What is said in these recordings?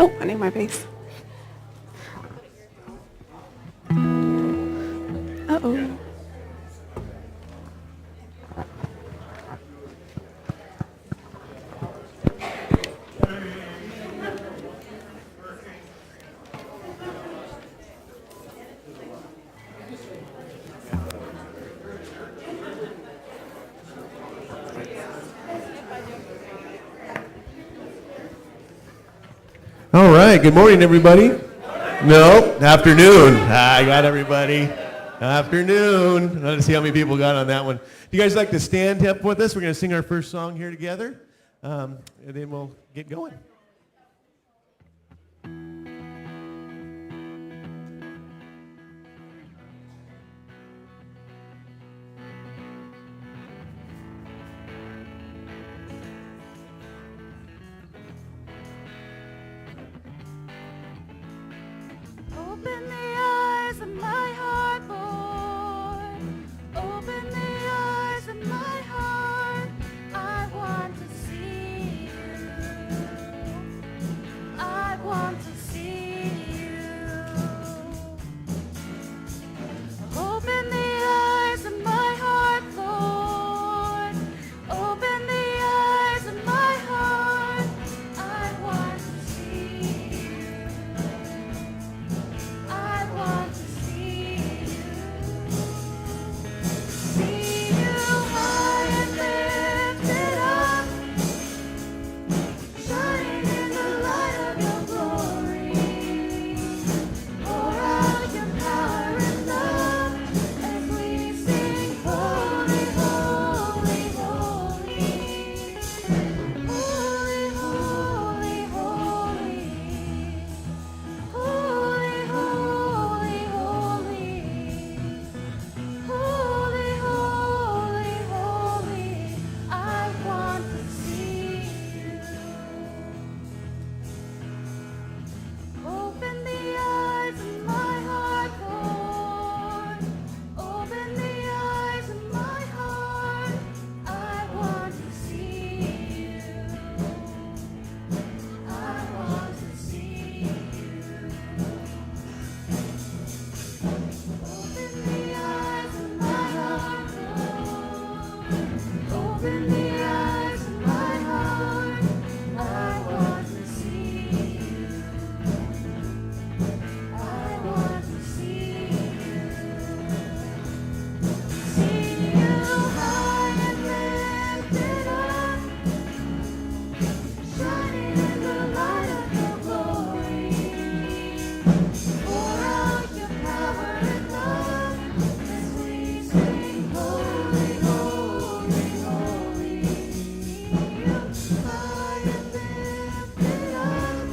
Oh, I need my base. Uh-oh. All right, good morning, everybody. No, afternoon. I got everybody. Afternoon. Let's see how many people got on that one. Do you guys like to stand up with us? We're going to sing our first song here together, and then we'll get going. Open the eyes of my heart, Lord. Open the eyes of my heart. I want to see you. I want to see you. Open the eyes of my heart, Lord. Open the eyes of my heart. I want to see you. I want to see you. See you high and lifted up, shining in the light of your glory. Pour out your power and love as we sing, holy, holy, holy. Holy, holy, holy. Holy, holy, holy. Holy, holy, holy. I want to see you. Open the eyes of my heart, Lord. Open the eyes of my heart. I want to see you. I want to see you. Open the eyes of my heart, Lord. Open the eyes of my heart. I want to see you. I want to see you. See you high and lifted up, shining in the light of your glory. Pour out your power and love as we sing, holy, holy, holy. You high and lifted up,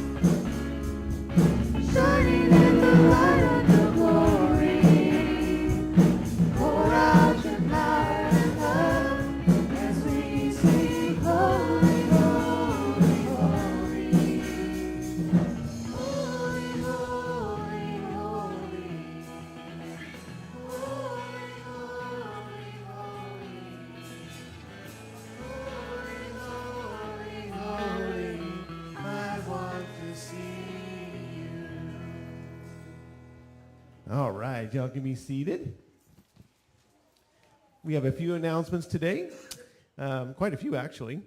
shining in the light of your glory. Pour out your power and love as we sing, holy, holy, holy. Holy, holy, holy. Holy, holy, holy. Holy, holy, holy. I want to see you. All right, y'all can be seated. We have a few announcements today, quite a few actually.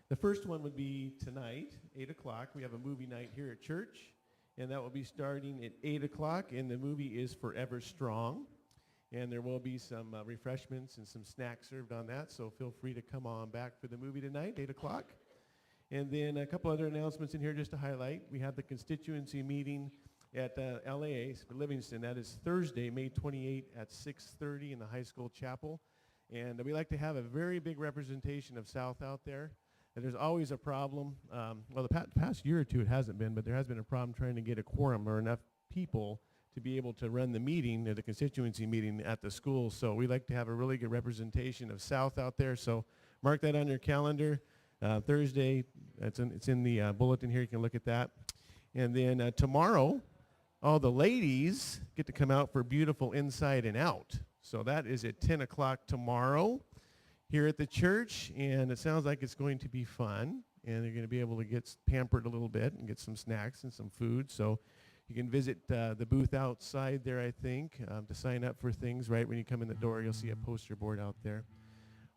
The first one would be tonight, 8 o'clock. We have a movie night here at church, and that will be starting at 8 o'clock, and the movie is Forever Strong. And there will be some refreshments and some snacks served on that, so feel free to come on back for the movie tonight, 8 o'clock. And then a couple other announcements in here just to highlight. We have the constituency meeting at LAA for Livingston. That is Thursday, May 28 at 6:30 in the high school chapel. And we like to have a very big representation of South out there. And there's always a problem. Well, the past year or two it hasn't been, but there has been a problem trying to get a quorum or enough people to be able to run the meeting, or the constituency meeting at the school. So we like to have a really good representation of South out there. So mark that on your calendar. Thursday, it's in the bulletin here. You can look at that. And then tomorrow, all the ladies get to come out for Beautiful Inside and Out. So that is at 10 o'clock tomorrow here at the church, and it sounds like it's going to be fun. and they're going to be able to get pampered a little bit and get some snacks and some food. So you can visit the booth outside there, I think, to sign up for things. Right when you come in the door, you'll see a poster board out there.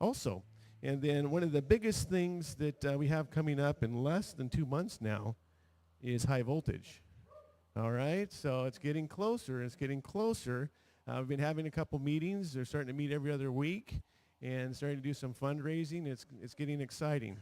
Also, and then one of the biggest things that we have coming up in less than 2 months now is high voltage. All right, so it's getting closer. It's getting closer. We've been having a couple meetings. They're starting to meet every other week and starting to do some fundraising. It's getting exciting.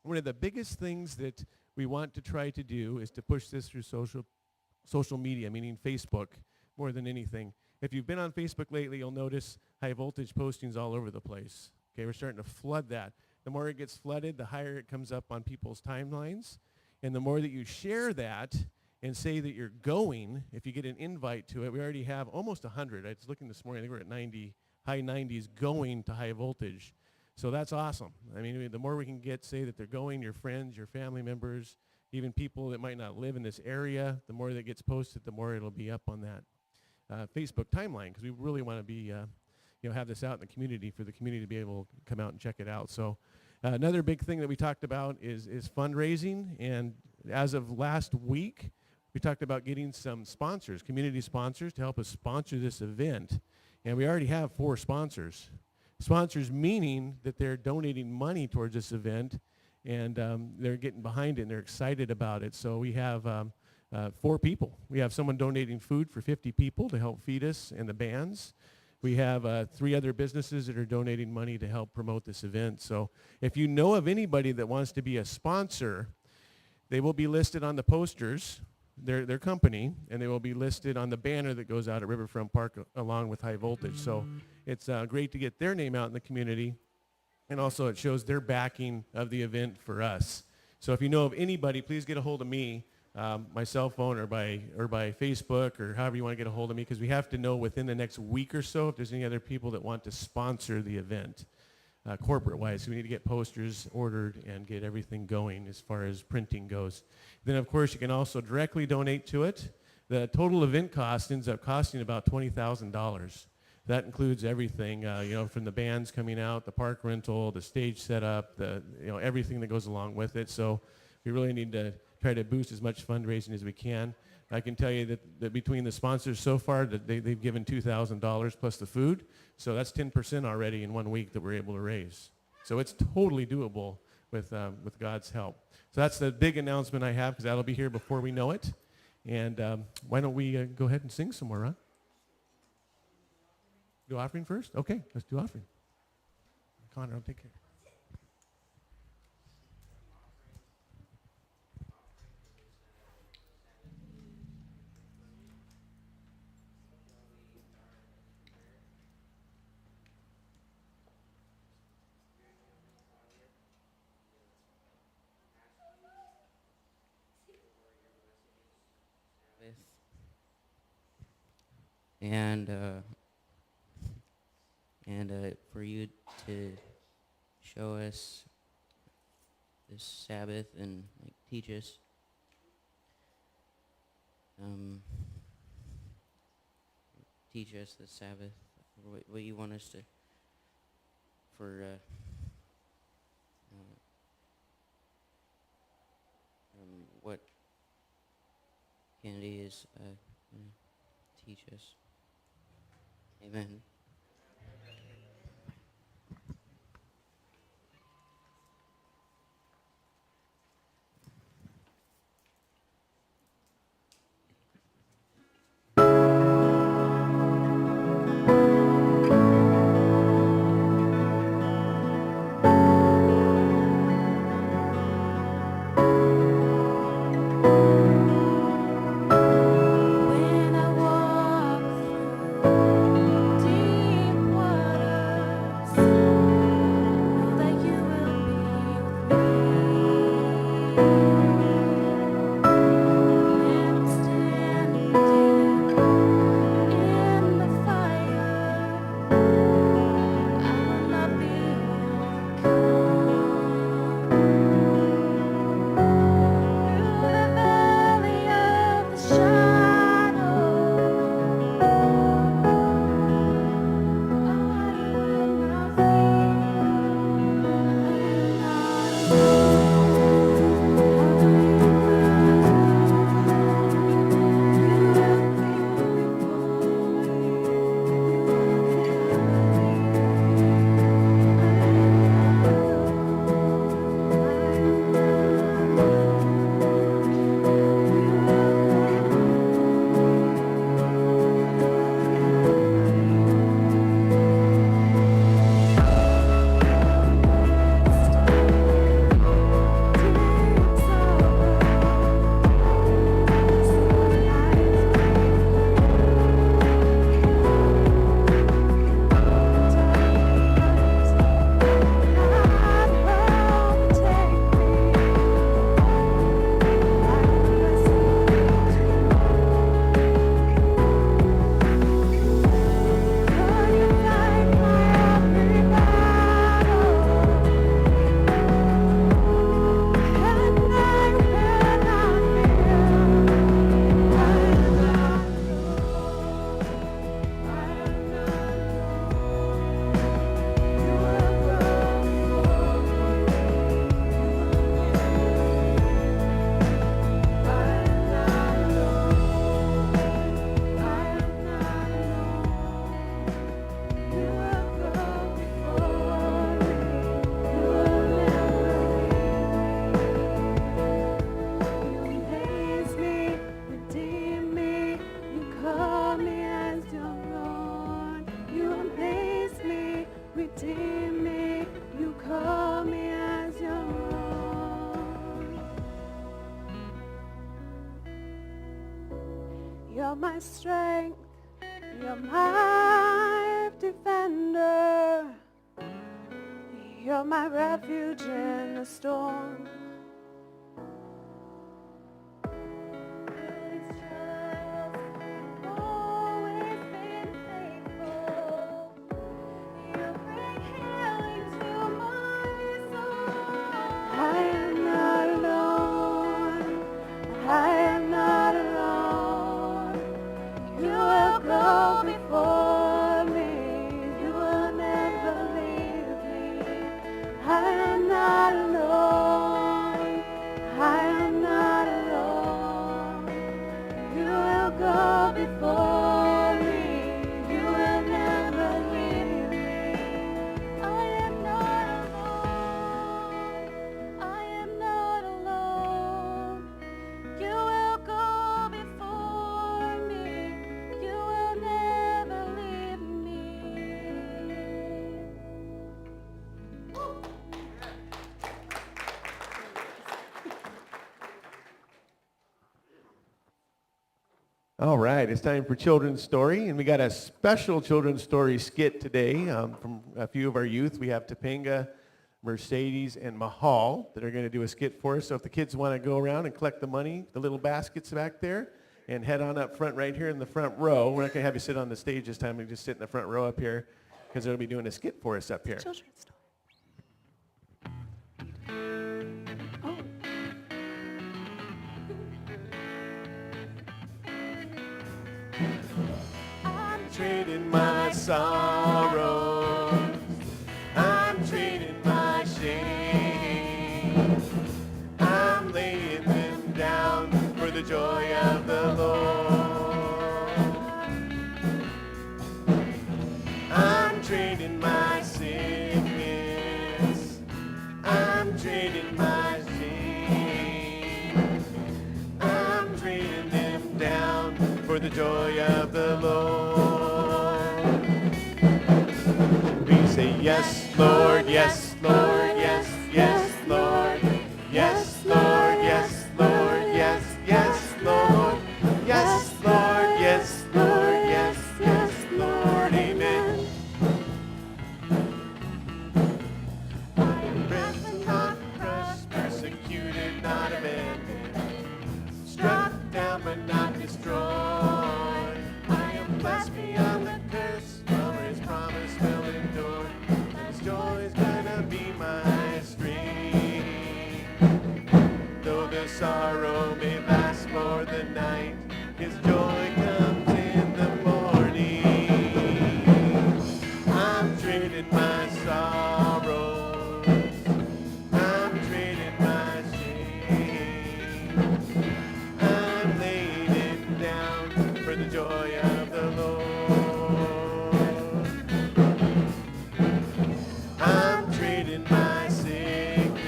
One of the biggest things that we want to try to do is to push this through social media, meaning Facebook, more than anything. If you've been on Facebook lately, you'll notice high voltage postings all over the place. Okay, we're starting to flood that. The more it gets flooded, the higher it comes up on people's timelines. And the more that you share that and say that you're going, if you get an invite to it, we already have almost 100. I was looking this morning, I think we're at 90, high 90s going to high voltage. So that's awesome. I mean, the more we can get, say that they're going, your friends, your family members, even people that might not live in this area, the more that gets posted, the more it'll be up on that Facebook timeline, because we really want to be, have this out in the community for the community to be able to come out and check it out. So another big thing that we talked about is fundraising, and as of last week, we talked about getting some sponsors, community sponsors, to help us sponsor this event. And we already have 4 sponsors. Sponsors meaning that they're donating money towards this event, and they're getting behind it, and they're excited about it. So we have 4 people. We have someone donating food for 50 people to help feed us and the bands. We have 3 other businesses that are donating money to help promote this event. So if you know of anybody that wants to be a sponsor, they will be listed on the posters, their company, and they will be listed on the banner that goes out at Riverfront Park along with high voltage. So it's great to get their name out in the community, and also it shows their backing of the event for us. So if you know of anybody, please get a hold of me, my cell phone, or by Facebook, or however you want to get a hold of me, because we have to know within the next week or so if there's any other people that want to sponsor the event corporate-wise. So we need to get posters ordered and get everything going as far as printing goes. Then, of course, you can also directly donate to it. The total event cost ends up costing about $20,000. That includes everything, from the bands coming out, the park rental, the stage setup, everything that goes along with it. So we really need to try to boost as much fundraising as we can. I can tell you that between the sponsors so far, that they've given $2,000 plus the food. So that's 10% already in 1 week that we're able to raise. So it's totally doable with God's help. So that's the big announcement I have, because that'll be here before we know it. And why don't we go ahead and sing some more, huh? Do offering first? Okay, let's do offering. Connor, I'll take care. And for you to show us this Sabbath and teach us the Sabbath, what you want us to, what Kennedy is teach us. Amen. When I walk through You're my strength. You're my defender. You're my refuge in the storm. These trials have always been faithful. You bring healing to my soul. I am not alone. I am not alone. You will go before me. You will never leave me. I am not alone. I am not alone. You will go before me. You will never leave me. I am not alone. I am not alone. You will go before me. You will never leave me. All right, it's time for Children's Story, and we got a special Children's Story skit today from a few of our youth. We have Topanga, Mercedes, and Mahal that are going to do a skit for us. So if the kids want to go around and collect the money, the little baskets back there, and head on up front right here in the front row. We're not going to have you sit on the stage this time. We just sit in the front row up here because they'll be doing a skit for us up here. Children's story. I'm trading my sorrows. I'm trading my shame. I'm laying them down for the joy of the Lord. I'm trading my sickness. I'm trading my shame. I'm trading them down for the joy of the Lord. We say, yes, Lord, yes, Lord, yes, yes, Lord. Yes, Lord, yes, Lord, yes, yes, Lord. Yes, Lord, yes, Lord, yes, yes, Lord, amen. Risen, not crushed, persecuted, not abandoned, struck down but not destroyed. I am blessed beyond the curse, for his promise will endure. His joy is gonna be my strength. Though the sorrow may last for the night, his joy comes in the morning. I'm trading my sorrows. I'm trading my shame. I'm laying it down for the joy of the Lord. I'm trading my sickness.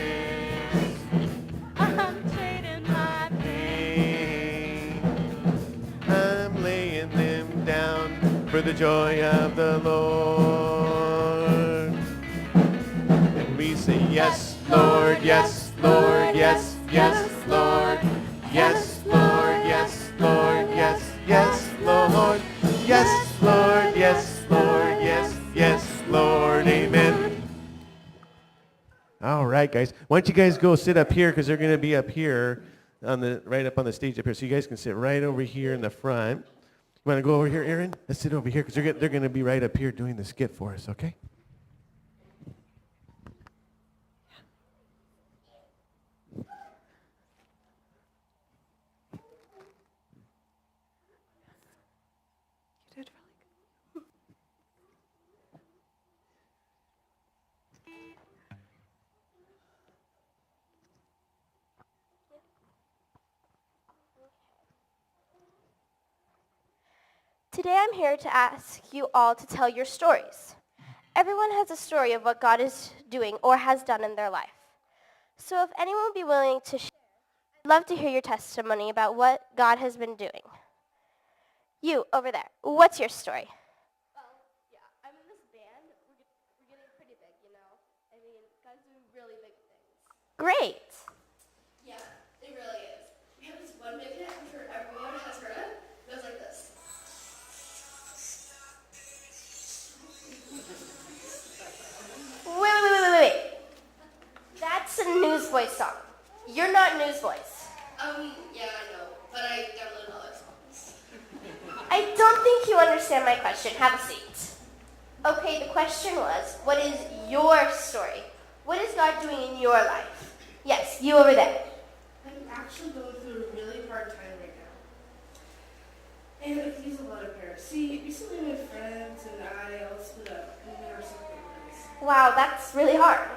I'm trading my pain. I'm laying them down for the joy of the Lord. And we say, yes, Lord, yes, Lord, yes, yes, Lord. Yes, Lord, yes, Lord, yes, yes, Lord. Yes, Lord, yes, Lord, yes, yes, Lord, amen. All right, guys. Why don't you guys go sit up here because they're going to be up here on the right up on the stage up here. So you guys can sit right over here in the front. You want to go over here, Aaron? Let's sit over here because they're going to be right up here doing the skit for us, okay? You did really good. Today I'm here to ask you all to tell your stories. Everyone has a story of what God is doing or has done in their life. So if anyone would be willing to share, I'd love to hear your testimony about what God has been doing. You, over there, what's your story? Well, yeah, I'm in this band. We're getting pretty big, you know. I mean, God's doing really big things. Great. Yeah, it really is. We have this one big hit, I'm sure everyone has heard it. It goes like this. Newsboys song. You're not Newsboys. Yeah, I know, but I downloaded all their songs. I don't think you understand my question. Have a seat. Okay, the question was, what is your story? What is God doing in your life? Yes, you over there. I'm actually going through a really hard time right now. And I could use a lot of prayer. See, recently my friends and I all split up and we are separate ways. Wow, that's really hard.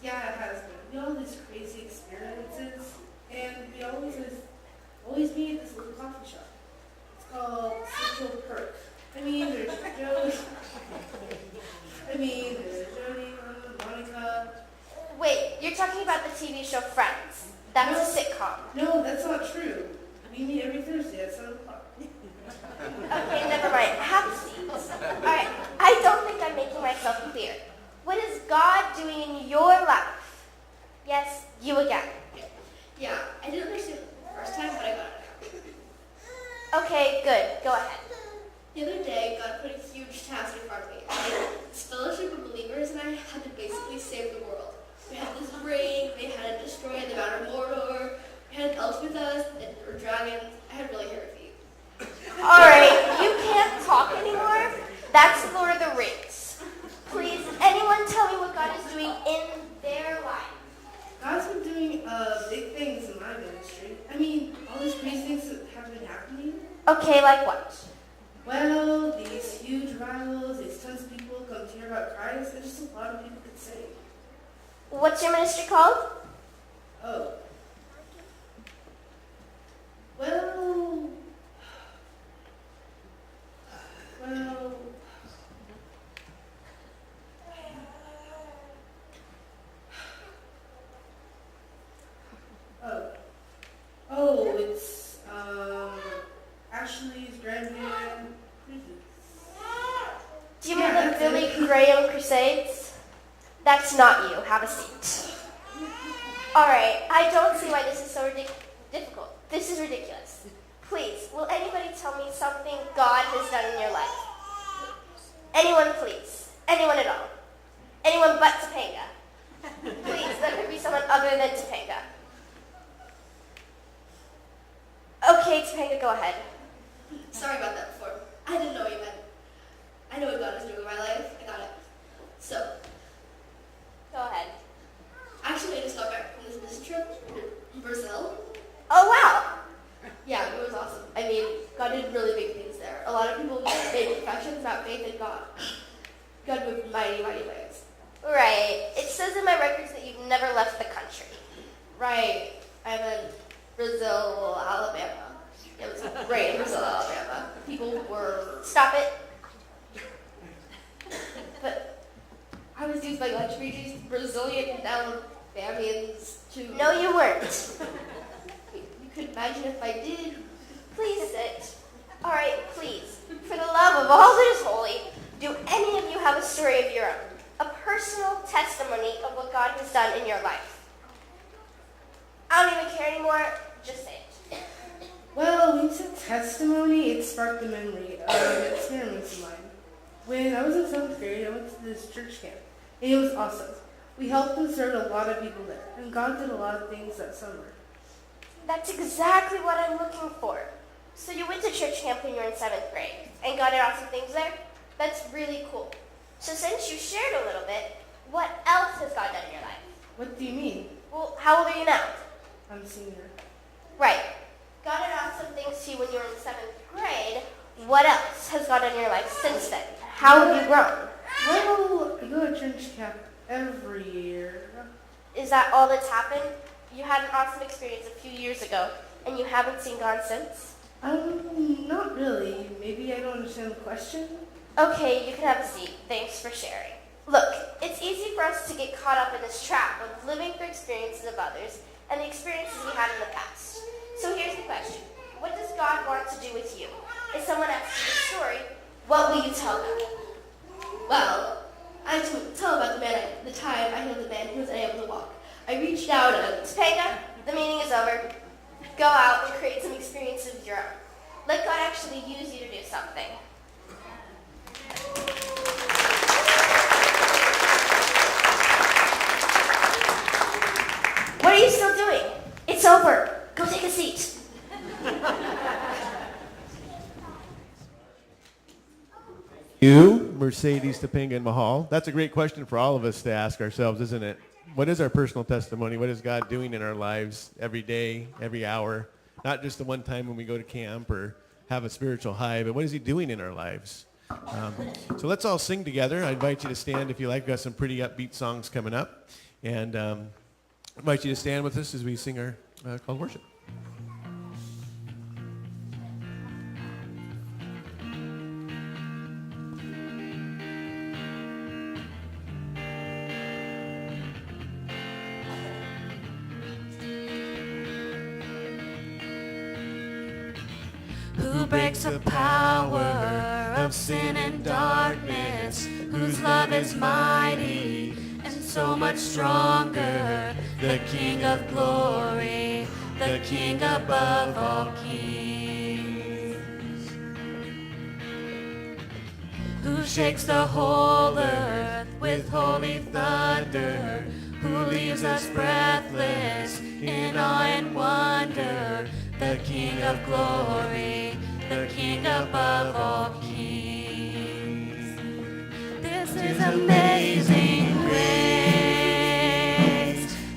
Yeah, it has been. We all have these crazy experiences, and we always meet at this little coffee shop. It's called Central Perk. There's Jody, Monica. Wait, you're talking about the TV show Friends. That's a sitcom. No, that's not true. We meet every Thursday at 7 o'clock. Okay, never mind. Have a seat. All right, I don't think I'm making myself clear. What is God doing in your life? Yes, you again. Yeah, I didn't understand it the first time, but I got it now. Okay, good. Go ahead. The other day, God put a huge task in front of me. This fellowship of believers and I had to basically save the world. We had this ring, we had to destroy the Mount of Mordor, we had elves with us, or dragons. I had really hairy feet. All right, you can't talk anymore. That's Lord of the Rings. Please, anyone tell me what God is doing in their life. God's been doing big things in my ministry. All these crazy things that have been happening. Okay, like what? Well, these huge rivals, these tons of people come to hear about Christ, and just a lot of people get saved. What's your ministry called? Oh. Well, it's Ashley's Grandparent Cruises. Do you mean the Billy Graham Crusades? That's not you. Have a seat. All right, I don't see why this is so difficult. This is ridiculous. Please, will anybody tell me something God has done in your life? Anyone, please. Anyone at all. Anyone but Topanga. Please, let there be someone other than Topanga. Okay, Topanga, go ahead. Sorry about that before. I didn't know what you meant. I know what God is doing in my life. I got it. So, Go ahead. actually, I just got back from this business trip to Brazil. Oh, wow. Yeah, it was awesome. God did really big things there. A lot of people made confessions about faith in God. God moved mighty, mighty ways. Right. It says in my records that you've never left the country. Right. I'm in Brazil, Alabama. It was great in Brazil, Alabama. People were... Stop it. But I was used by lunch refugees, Brazilian Alabamians to... No, you weren't. You could imagine if I did. Please sit. All right, please. For the love of all that is holy, do any of you have a story of your own? A personal testimony of what God has done in your life? I don't even care anymore. Just say it. Well, when you said testimony, it sparked a memory of experiments of mine. When I was in 7th grade, I went to this church camp, and it was awesome. We helped and served a lot of people there, and God did a lot of things that summer. That's exactly what I'm looking for. So you went to church camp when you were in 7th grade, and God did awesome things there? That's really cool. So since you shared a little bit, what else has God done in your life? What do you mean? Well, how old are you now? I'm a senior. Right. God did awesome things to you when you were in 7th grade. What else has God done in your life since then? How have you grown? Well, I go to church camp every year. Is that all that's happened? You had an awesome experience a few years ago, and you haven't seen God since? Not really. Maybe I don't understand the question. Okay, you can have a seat. Thanks for sharing. Look, it's easy for us to get caught up in this trap of living through experiences of others and the experiences we had in the past. So here's the question. What does God want to do with you? If someone asks you a story, what will you tell them? Well, I had to tell about the time I healed the man who was unable to walk. I reached out and... Topanga, the meeting is over. Go out and create some experiences of your own. Let God actually use you to do something. It's over. Go take a seat. You, Mercedes Topanga and Mahal. That's a great question for all of us to ask ourselves, isn't it? What is our personal testimony? What is God doing in our lives every day, every hour? Not just the one time when we go to camp or have a spiritual high, but what is he doing in our lives? So let's all sing together. I invite you to stand if you like. We've got some pretty upbeat songs coming up. And I invite you to stand with us as we sing our call to worship. Who breaks the power of sin and darkness, whose love is mighty and so much stronger, the King of glory, the King above all kings. Who shakes the whole earth with holy thunder, who leaves us breathless in awe and wonder, the King of glory, the King above all kings. This is amazing grace.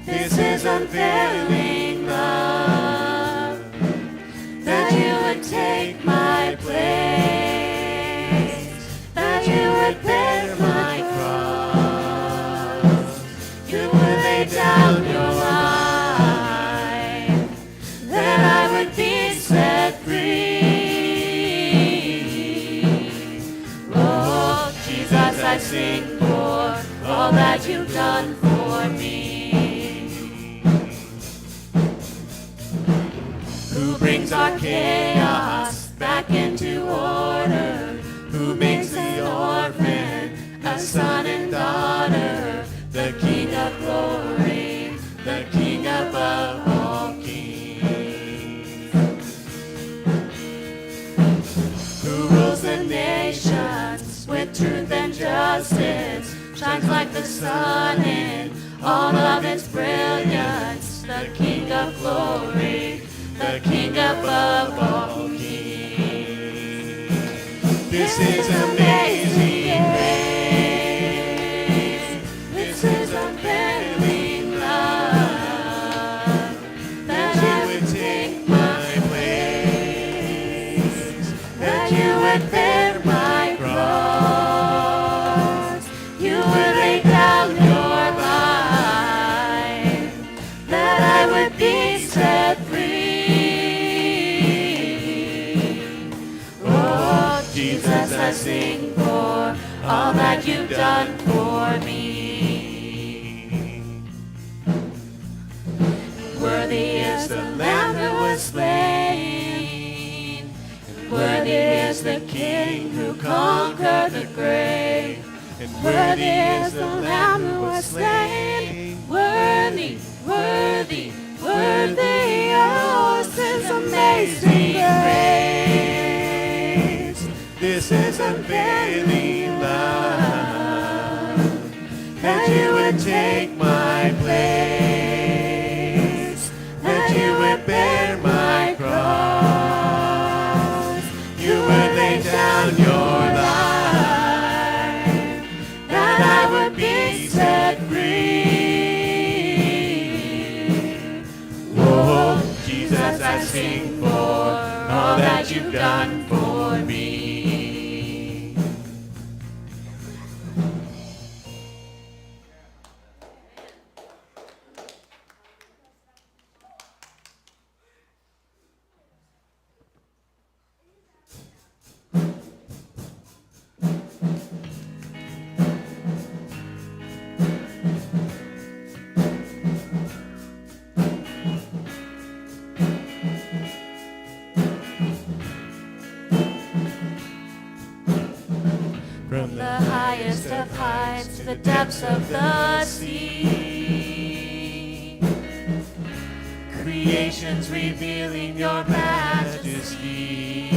This is unfailing love, that you would take my place, that you would bear my cross, you would lay down your life, that I would be set free. Oh, Jesus, I sing for all that you've done for me. Who brings our chaos back into order? Who makes the orphan a son and daughter? The King of glory, the King above all kings. Who rules the nations with truth and justice, shines like the sun in all of its brilliance. The King of glory, the King above all kings. This is amazing grace. This is unfailing love, that you would take my place, that you would bear my cross, you would lay down your life, that I would be set free. Oh, Jesus, I sing for all that you've done for me. Worthy is the Lamb who was slain, and worthy is the King who conquered the grave, and worthy is the Lamb who was slain. Worthy, worthy, worthy, oh, this is amazing grace. This is unfailing love, that you would take my place, that you would bear my cross, you would lay down your life, that I would be set free. Oh, Jesus, I sing for all that you've done for me. From the highest of heights to the depths of the sea, creation's revealing your majesty.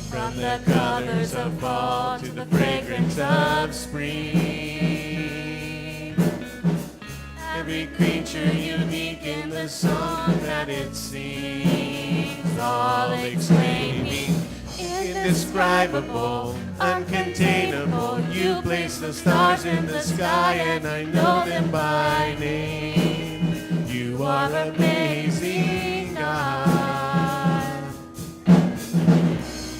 From the colors of fall to the fragrance of spring, every creature unique in the song that it sings, all exclaiming, indescribable, uncontainable. You place the stars in the sky and I know them by name. You are amazing, God.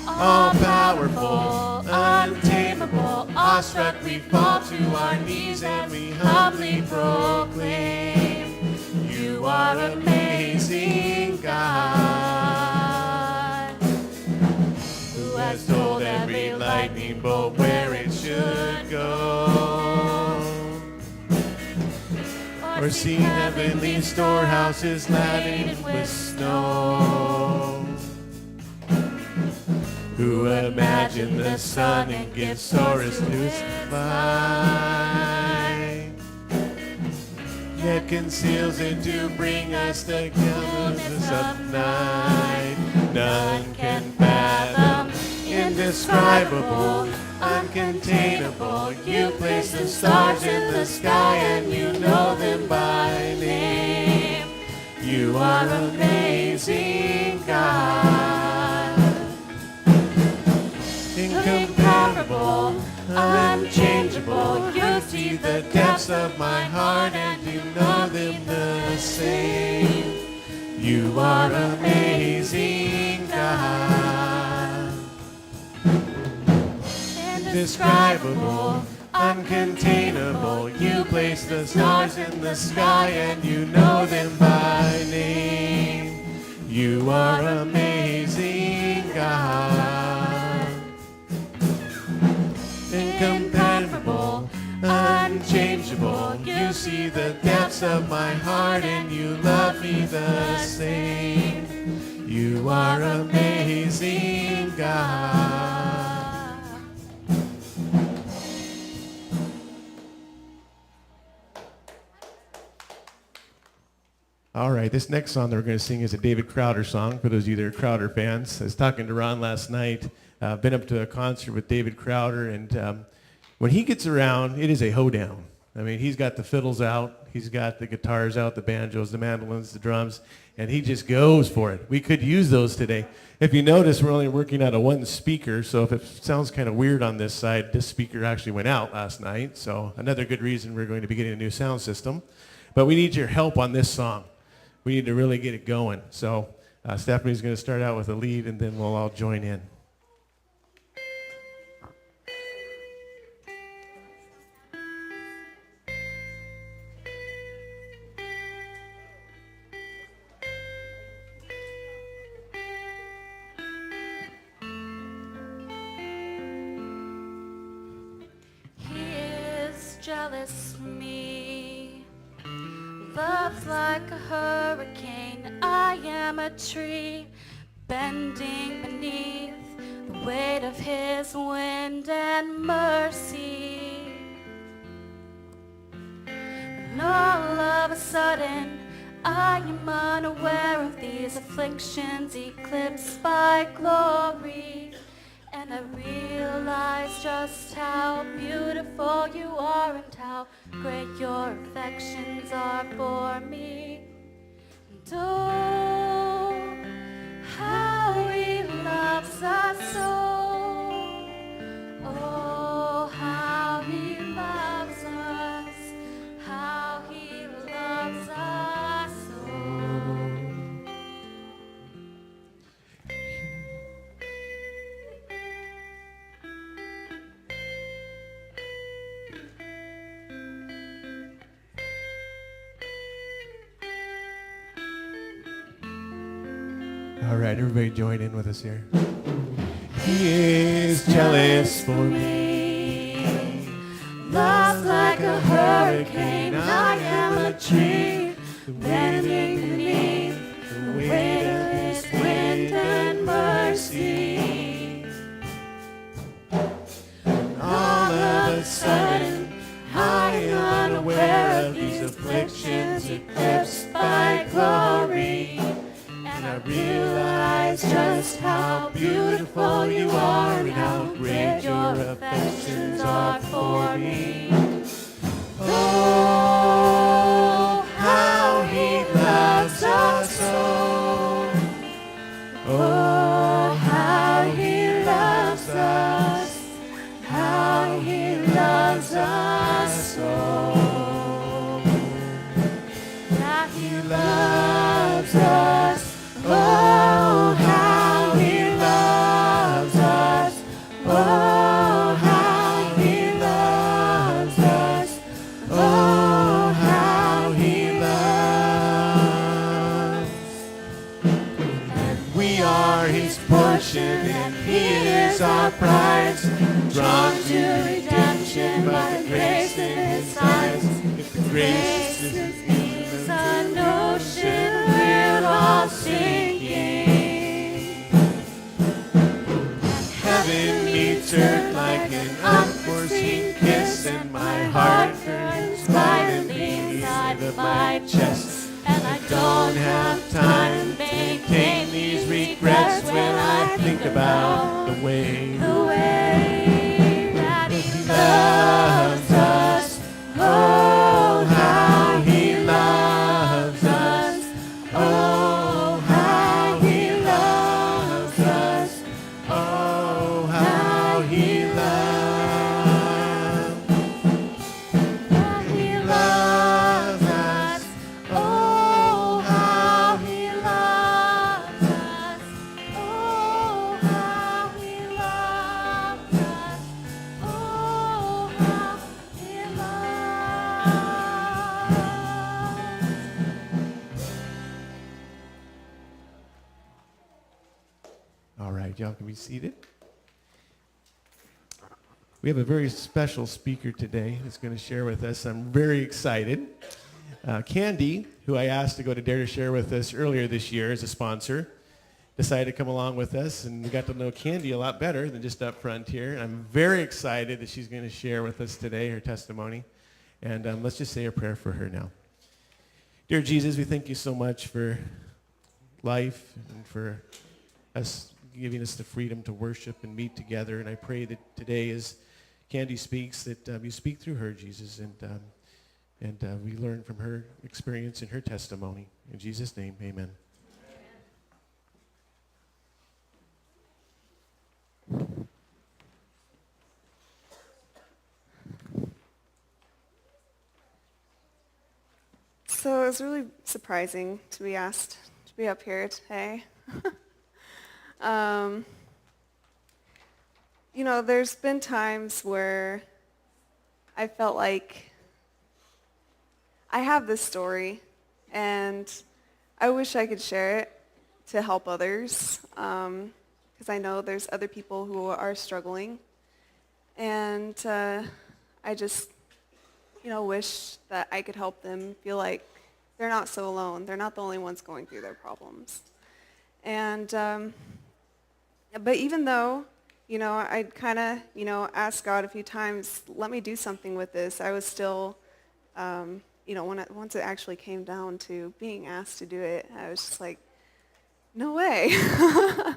All powerful, untamable, awestruck we fall to our knees and we humbly proclaim, you are amazing, God. Who has told every lightning bolt where it should go, or seen heavenly storehouses laden with snow? Who imagined the sun and gives source to its light, yet conceals it to bring us the countlessness of night? None can fathom, indescribable, uncontainable. You place the stars in the sky and you know them by name. You are amazing, God. Incomparable, unchangeable. You see the depths of my heart and you know them the same. You are amazing, God. Indescribable, uncontainable. You place the stars in the sky and you know them by name. You are amazing, God. Incomparable, unchangeable. You see the depths of my heart and you love me the same. You are amazing, God. All right, this next song that we're going to sing is a David Crowder song, for those of you that are Crowder fans. I was talking to Ron last night. I've been up to a concert with David Crowder, and when he gets around, it is a hoedown. I mean, he's got the fiddles out, he's got the guitars out, the banjos, the mandolins, the drums, and he just goes for it. We could use those today. If you notice, we're only working out of one speaker, so if it sounds kind of weird on this side, this speaker actually went out last night, so another good reason we're going to be getting a new sound system. But we need your help on this song. We need to really get it going. So Stephanie's going to start out with a lead, and then we'll all join in. Jealous me, love's like a hurricane. I am a tree bending beneath the weight of his wind and mercy. And all of a sudden I am unaware of these afflictions eclipsed by glory. And I realize just how beautiful you are and how great your affections are for me. And oh, how he loves us so. Oh, how he loves us. How he loves us so. All right, everybody join in with us here. He is jealous for me. Love's like a hurricane. I am a tree bending beneath the weight of his wind and mercy. All of a sudden, I am unaware of these afflictions eclipsed by glory. And I realize just how beautiful you are and how great your affections are for me. Oh, He loves us. Oh, how He loves us. Oh, how He loves us. Oh, how He loves. And we are His portion, and He is our prize. Drawn to redemption by the grace in His eyes. If the grace is an ocean, we're all sinking. Heaven meets earth like an unforeseen kiss, and my heart burns violently inside of my chest. And I don't have time to maintain these regrets when I think about the way that He loves us. Oh, how He loves us. Oh, how He loves us. Oh, how He loves. He loves us. Oh, how He loves us. Oh, how He loves us. Oh, how He loves. All right, y'all can be seated. We have a very special speaker today that's going to share with us. I'm very excited. Candy, who I asked to go to Dare to Share with us earlier this year as a sponsor, decided to come along with us, and we got to know Candy a lot better than just up front here. And I'm very excited that she's going to share with us today her testimony. And let's just say a prayer for her now. Dear Jesus, we thank you so much for life and for us giving us the freedom to worship and meet together. And I pray that today as Candy speaks, that you speak through her, Jesus, and we learn from her experience and her testimony. In Jesus' name, amen. So it was really surprising to be asked to be up here today. You know, there's been times where I felt like I have this story and I wish I could share it to help others, because I know there's other people who are struggling. And I just, you know, wish that I could help them feel like they're not so alone. They're not the only ones going through their problems. And but even though, you know, I'd kind of, you know, asked God a few times, let me do something with this, I was still, you know, once it actually came down to being asked to do it, I was just like, no way. I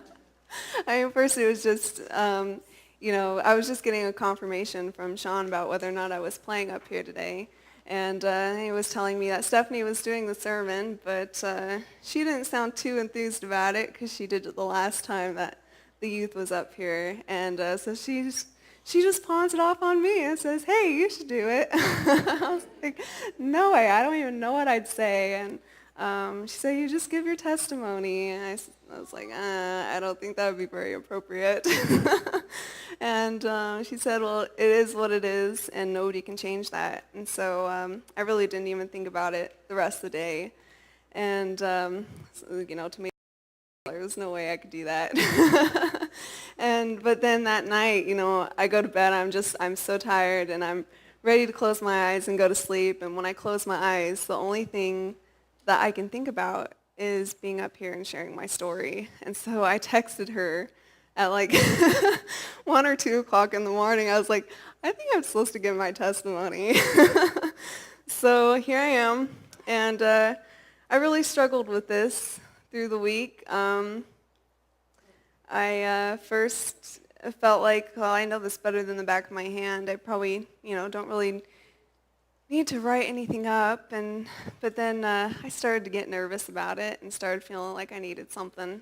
mean, first it was just, you know, I was just getting a confirmation from Sean about whether or not I was playing up here today. And he was telling me that Stephanie was doing the sermon, but she didn't sound too enthused about it because she did it the last time that the youth was up here. And so she just pawns it off on me and says, hey, you should do it. I was like, no way, I don't even know what I'd say. And she said, you just give your testimony. And I was like, I don't think that would be very appropriate. And she said, well, it is what it is, and nobody can change that. And so I really didn't even think about it the rest of the day. And, so, you know, to me, there was no way I could do that. But then that night, you know, I go to bed, I'm so tired, and I'm ready to close my eyes and go to sleep. And when I close my eyes, the only thing that I can think about is being up here and sharing my story. And so I texted her at like 1 or 2 o'clock in the morning. I was like, I think I'm supposed to give my testimony. So here I am. And I really struggled with this through the week. I first felt like, well, I know this better than the back of my hand. I probably, you know, don't really need to write anything up. But then I started to get nervous about it and started feeling like I needed something.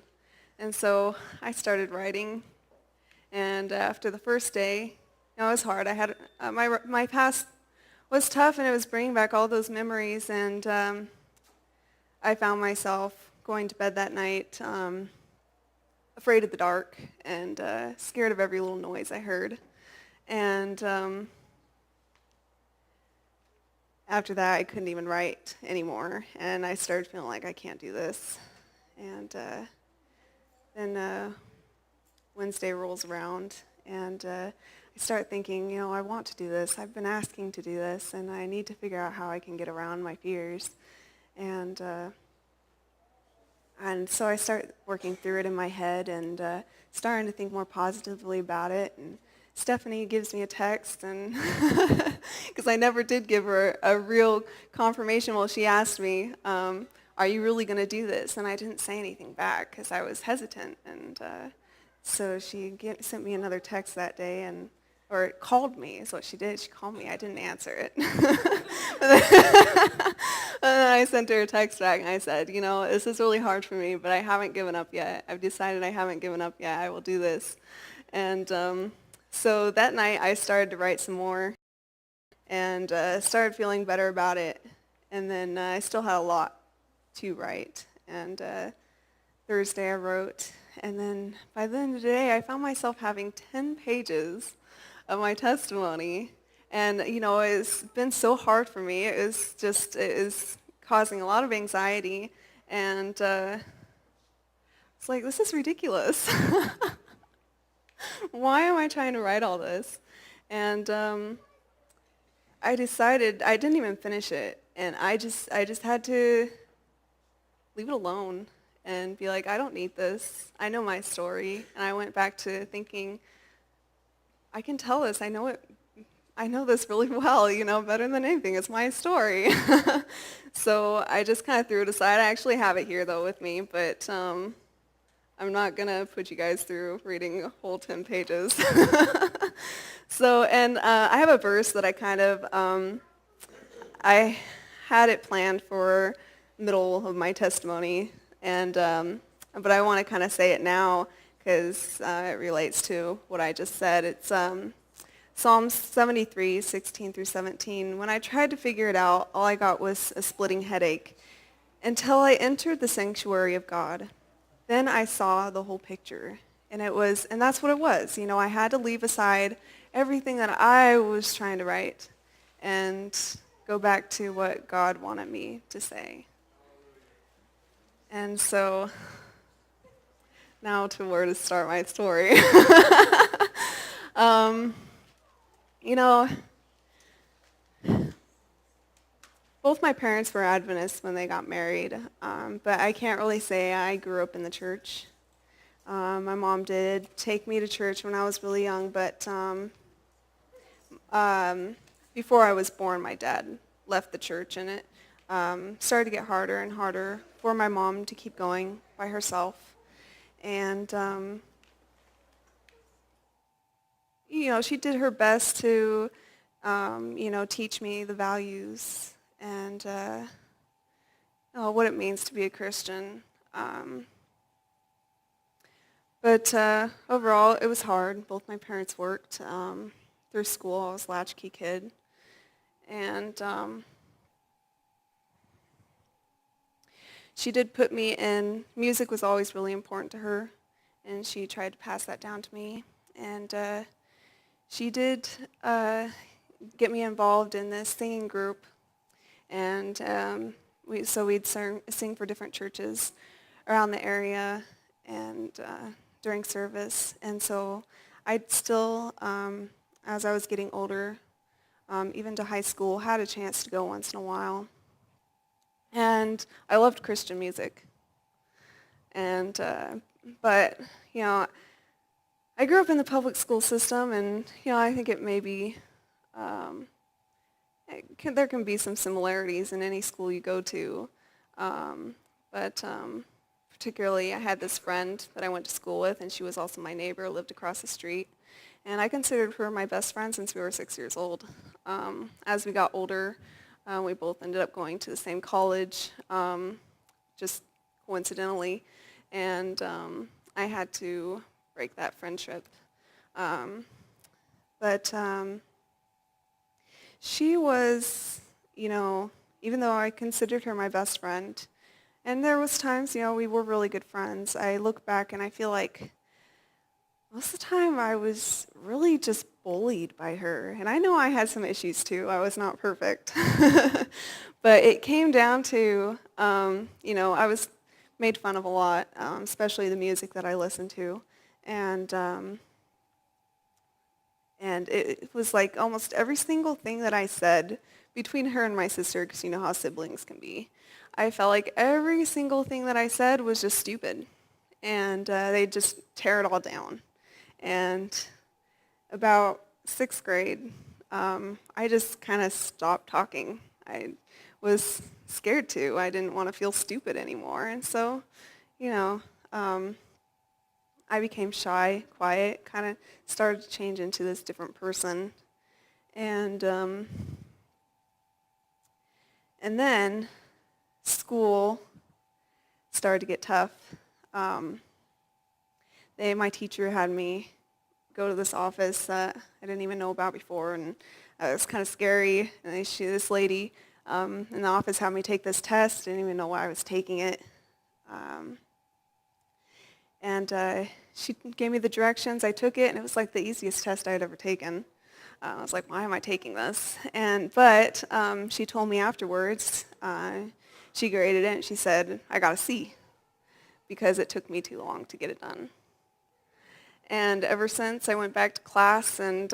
And so I started writing. And after the first day, you know, it was hard. I had my past was tough, and it was bringing back all those memories. And I found myself going to bed that night afraid of the dark and scared of every little noise I heard. And after that, I couldn't even write anymore, and I started feeling like I can't do this. And then Wednesday rolls around, and I start thinking, I want to do this. I've been asking to do this, and I need to figure out how I can get around my fears. And so I start working through it in my head and starting to think more positively about it. And Stephanie gives me a text, and because I never did give her a real confirmation. Well, she asked me, are you really going to do this? And I didn't say anything back because I was hesitant. And so she sent me another text that day, or called me is what she did. She called me. I didn't answer it. And then I sent her a text back, and I said, this is really hard for me, but I haven't given up yet. I've decided I haven't given up yet. I will do this. And so that night I started to write some more and started feeling better about it. And then I still had a lot to write. And Thursday I wrote. And then by the end of the day, I found myself having 10 pages of my testimony. And, it's been so hard for me. It is causing a lot of anxiety. And it's like, this is ridiculous. Why am I trying to write all this? And I decided, I didn't even finish it. And I just had to leave it alone and be like, I don't need this. I know my story. And I went back to thinking, I can tell this. I know it. I know this really well, better than anything. It's my story. So I just kind of threw it aside. I actually have it here, though, with me, but I'm not going to put you guys through reading a whole 10 pages. So, and I have a verse that I kind of, I had it planned for middle of my testimony, and but I want to kind of say it now because it relates to what I just said. It's Psalms 73, 16 through 17. When I tried to figure it out, all I got was a splitting headache until I entered the sanctuary of God. Then I saw the whole picture, and that's what it was. I had to leave aside everything that I was trying to write and go back to what God wanted me to say. And so now to where to start my story. Both my parents were Adventists when they got married, but I can't really say I grew up in the church. My mom did take me to church when I was really young, but before I was born, my dad left the church, and it started to get harder and harder for my mom to keep going by herself. And she did her best to, teach me the values and what it means to be a Christian. But overall, it was hard. Both my parents worked through school. I was a latchkey kid. And she did put me in, music was always really important to her, and she tried to pass that down to me. And she did get me involved in this singing group, and we'd sing for different churches around the area and during service. And so I'd still, as I was getting older, even to high school, had a chance to go once in a while. And I loved Christian music. And but I grew up in the public school system, and I think it may be there can be some similarities in any school you go to, but particularly I had this friend that I went to school with, and she was also my neighbor, lived across the street, and I considered her my best friend since we were 6 years old. As we got older, we both ended up going to the same college, just coincidentally, and I had to break that friendship. But she was, even though I considered her my best friend, And there was times, we were really good friends. I look back and I feel like most of the time I was really just bullied by her. And I know I had some issues too. I was not perfect. But it came down to, I was made fun of a lot, especially the music that I listened to. And it was like almost every single thing that I said between her and my sister, because you know how siblings can be. I felt like every single thing that I said was just stupid. And they just tear it all down. And about 6th grade, I just kind of stopped talking. I was scared to. I didn't want to feel stupid anymore. And so, I became shy, quiet, kind of started to change into this different person. And then school started to get tough. My teacher had me go to this office that I didn't even know about before, and it was kind of scary. And this lady in the office had me take this test. I didn't even know why I was taking it. And she gave me the directions. I took it, and it was like the easiest test I had ever taken. I was like, why am I taking this? But she told me afterwards, she graded it, and she said, I got a C because it took me too long to get it done. And ever since, I went back to class, and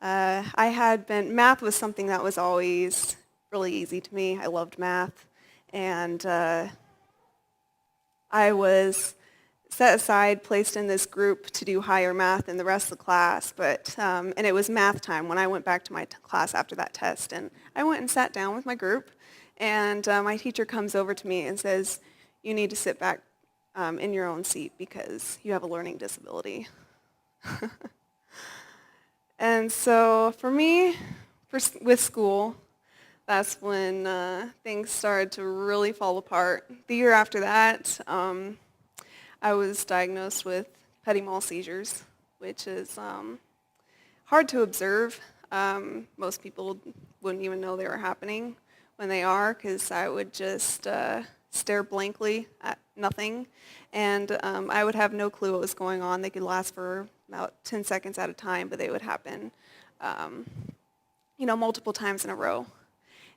math was something that was always really easy to me. I loved math. And I was set aside, placed in this group to do higher math than the rest of the class. And it was math time when I went back to my class after that test. And I went and sat down with my group, and my teacher comes over to me and says, you need to sit back in your own seat because you have a learning disability. And so for me, with school, that's when things started to really fall apart. The year after that, I was diagnosed with petit mal seizures, which is hard to observe. Most people wouldn't even know they were happening when they are, because I would just stare blankly at nothing, and I would have no clue what was going on. They could last for about 10 seconds at a time, but they would happen, multiple times in a row.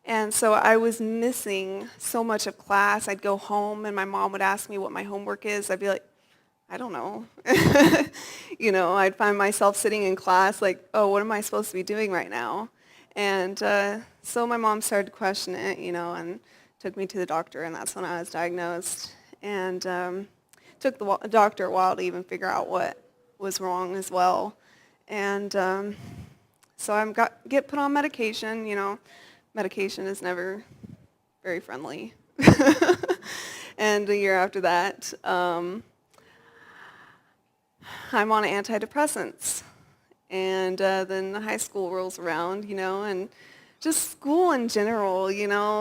And so I was missing so much of class. I'd go home, and my mom would ask me what my homework is. I'd be like, I don't know. I'd find myself sitting in class like, oh, what am I supposed to be doing right now? And so my mom started to question it, and took me to the doctor, and that's when I was diagnosed. And took the doctor a while to even figure out what was wrong as well. And so I get put on medication. Medication is never very friendly. And a year after that, I'm on antidepressants. And then high school rolls around, and just school in general,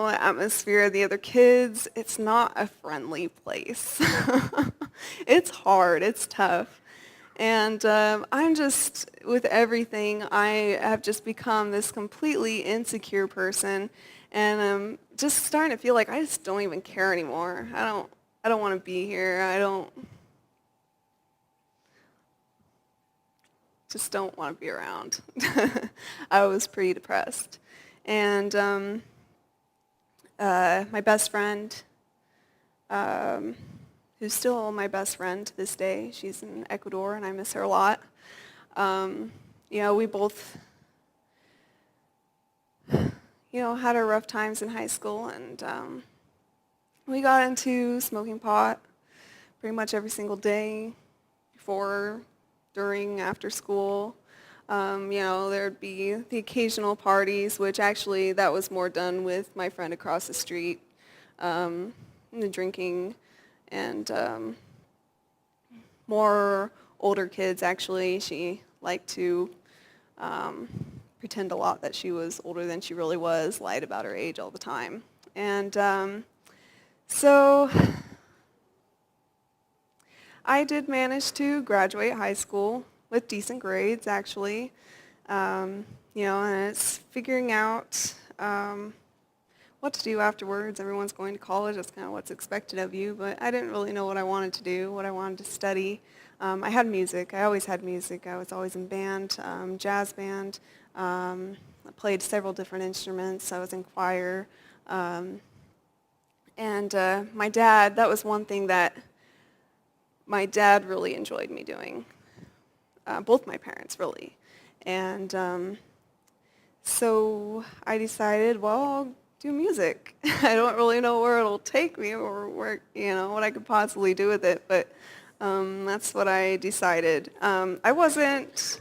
atmosphere, the other kids, it's not a friendly place. It's hard, it's tough. And I'm just, with everything, I have just become this completely insecure person. And I'm just starting to feel like I just don't even care anymore. I don't want to be here. Just don't want to be around. I was pretty depressed. And my best friend, who's still my best friend to this day, she's in Ecuador, and I miss her a lot. We both, had our rough times in high school, and we got into smoking pot pretty much every single day, before, during, after school. There'd be the occasional parties, which actually that was more done with my friend across the street, the drinking, and more older kids, actually. She liked to pretend a lot that she was older than she really was, lied about her age all the time. And so I did manage to graduate high school with decent grades, actually. And it's figuring out what what to do afterwards. Everyone's going to college. That's kind of what's expected of you. But I didn't really know what I wanted to do, what I wanted to study. I had music. I always had music. I was always in band, jazz band. I played several different instruments. I was in choir. And my dad, that was one thing that my dad really enjoyed me doing. Both my parents, really. And so I decided, well, I'll do music. I don't really know where it'll take me or where, what I could possibly do with it, but that's what I decided. I wasn't,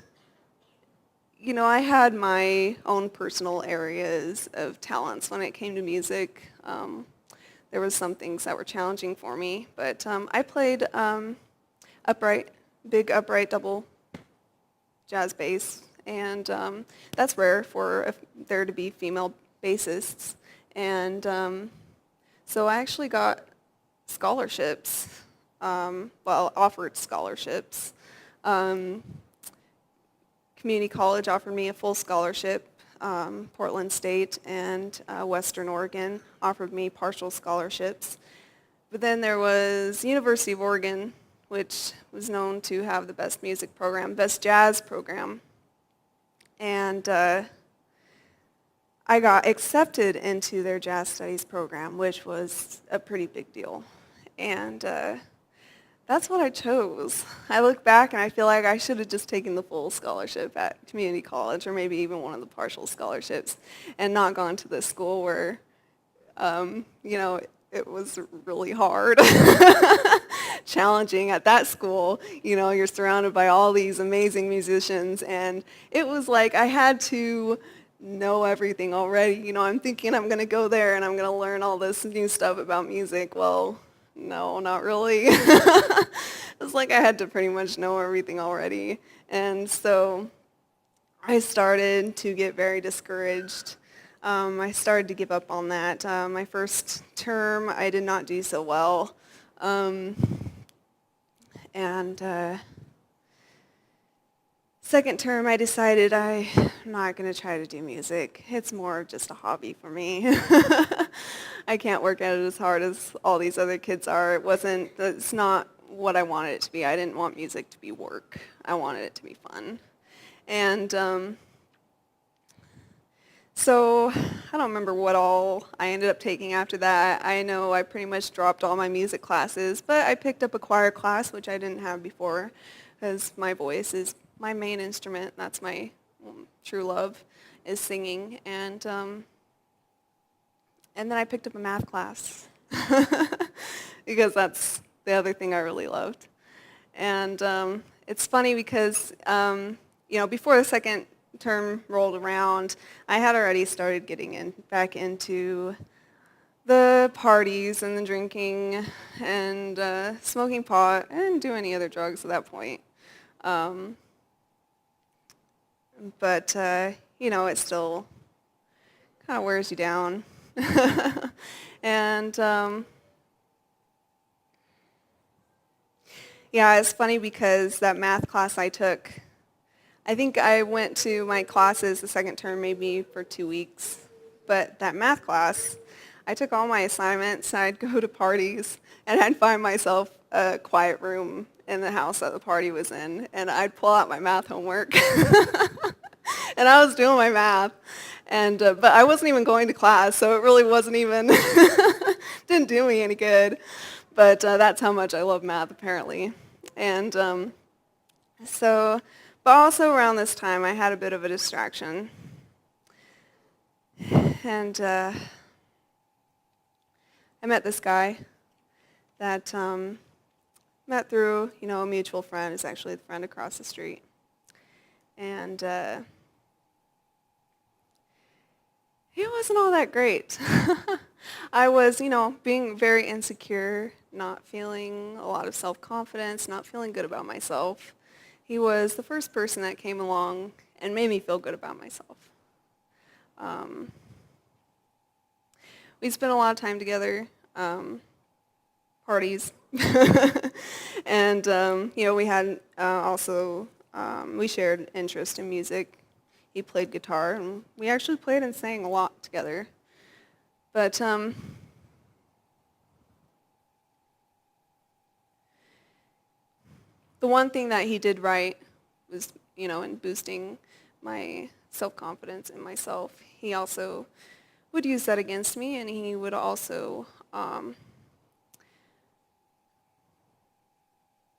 I had my own personal areas of talents when it came to music. There was some things that were challenging for me, but I played big upright double jazz bass, and that's rare for there to be female bassists. And so I actually got scholarships, offered scholarships. Community college offered me a full scholarship. Portland State and Western Oregon offered me partial scholarships. But then there was University of Oregon, which was known to have the best music program, best jazz program. And I got accepted into their jazz studies program, which was a pretty big deal. And that's what I chose. I look back and I feel like I should have just taken the full scholarship at community college, or maybe even one of the partial scholarships, and not gone to this school where, it was really hard, challenging at that school. You're surrounded by all these amazing musicians, and it was like I had to know everything already. I'm thinking I'm going to go there and I'm going to learn all this new stuff about music. Well, no, not really. It's like I had to pretty much know everything already. And so I started to get very discouraged. I started to give up on that. My first term, I did not do so well. Second term, I decided I'm not going to try to do music. It's more of just a hobby for me. I can't work at it as hard as all these other kids are. It's not what I wanted it to be. I didn't want music to be work. I wanted it to be fun. And so I don't remember what all I ended up taking after that. I know I pretty much dropped all my music classes, but I picked up a choir class, which I didn't have before, because my voice is my main instrument. That's my true love, is singing. And then I picked up a math class because that's the other thing I really loved. And it's funny because, before the second term rolled around, I had already started getting back into the parties and the drinking and smoking pot. I didn't do any other drugs at that point. But it still kind of wears you down. And it's funny because that math class I took, I think I went to my classes the second term maybe for 2 weeks. But that math class, I took all my assignments, I'd go to parties, and I'd find myself a quiet room in the house that the party was in, and I'd pull out my math homework. And I was doing my math, and but I wasn't even going to class, so it really wasn't even, didn't do me any good. But that's how much I love math, apparently. And but also around this time, I had a bit of a distraction. And I met this guy that met through, a mutual friend. It's actually the friend across the street. And it wasn't all that great. I was, being very insecure, not feeling a lot of self-confidence, not feeling good about myself. He was the first person that came along and made me feel good about myself. We spent a lot of time together, parties, and we had also we shared interest in music. He played guitar, and we actually played and sang a lot together. But the one thing that he did right was, in boosting my self-confidence in myself, he also would use that against me, and he would also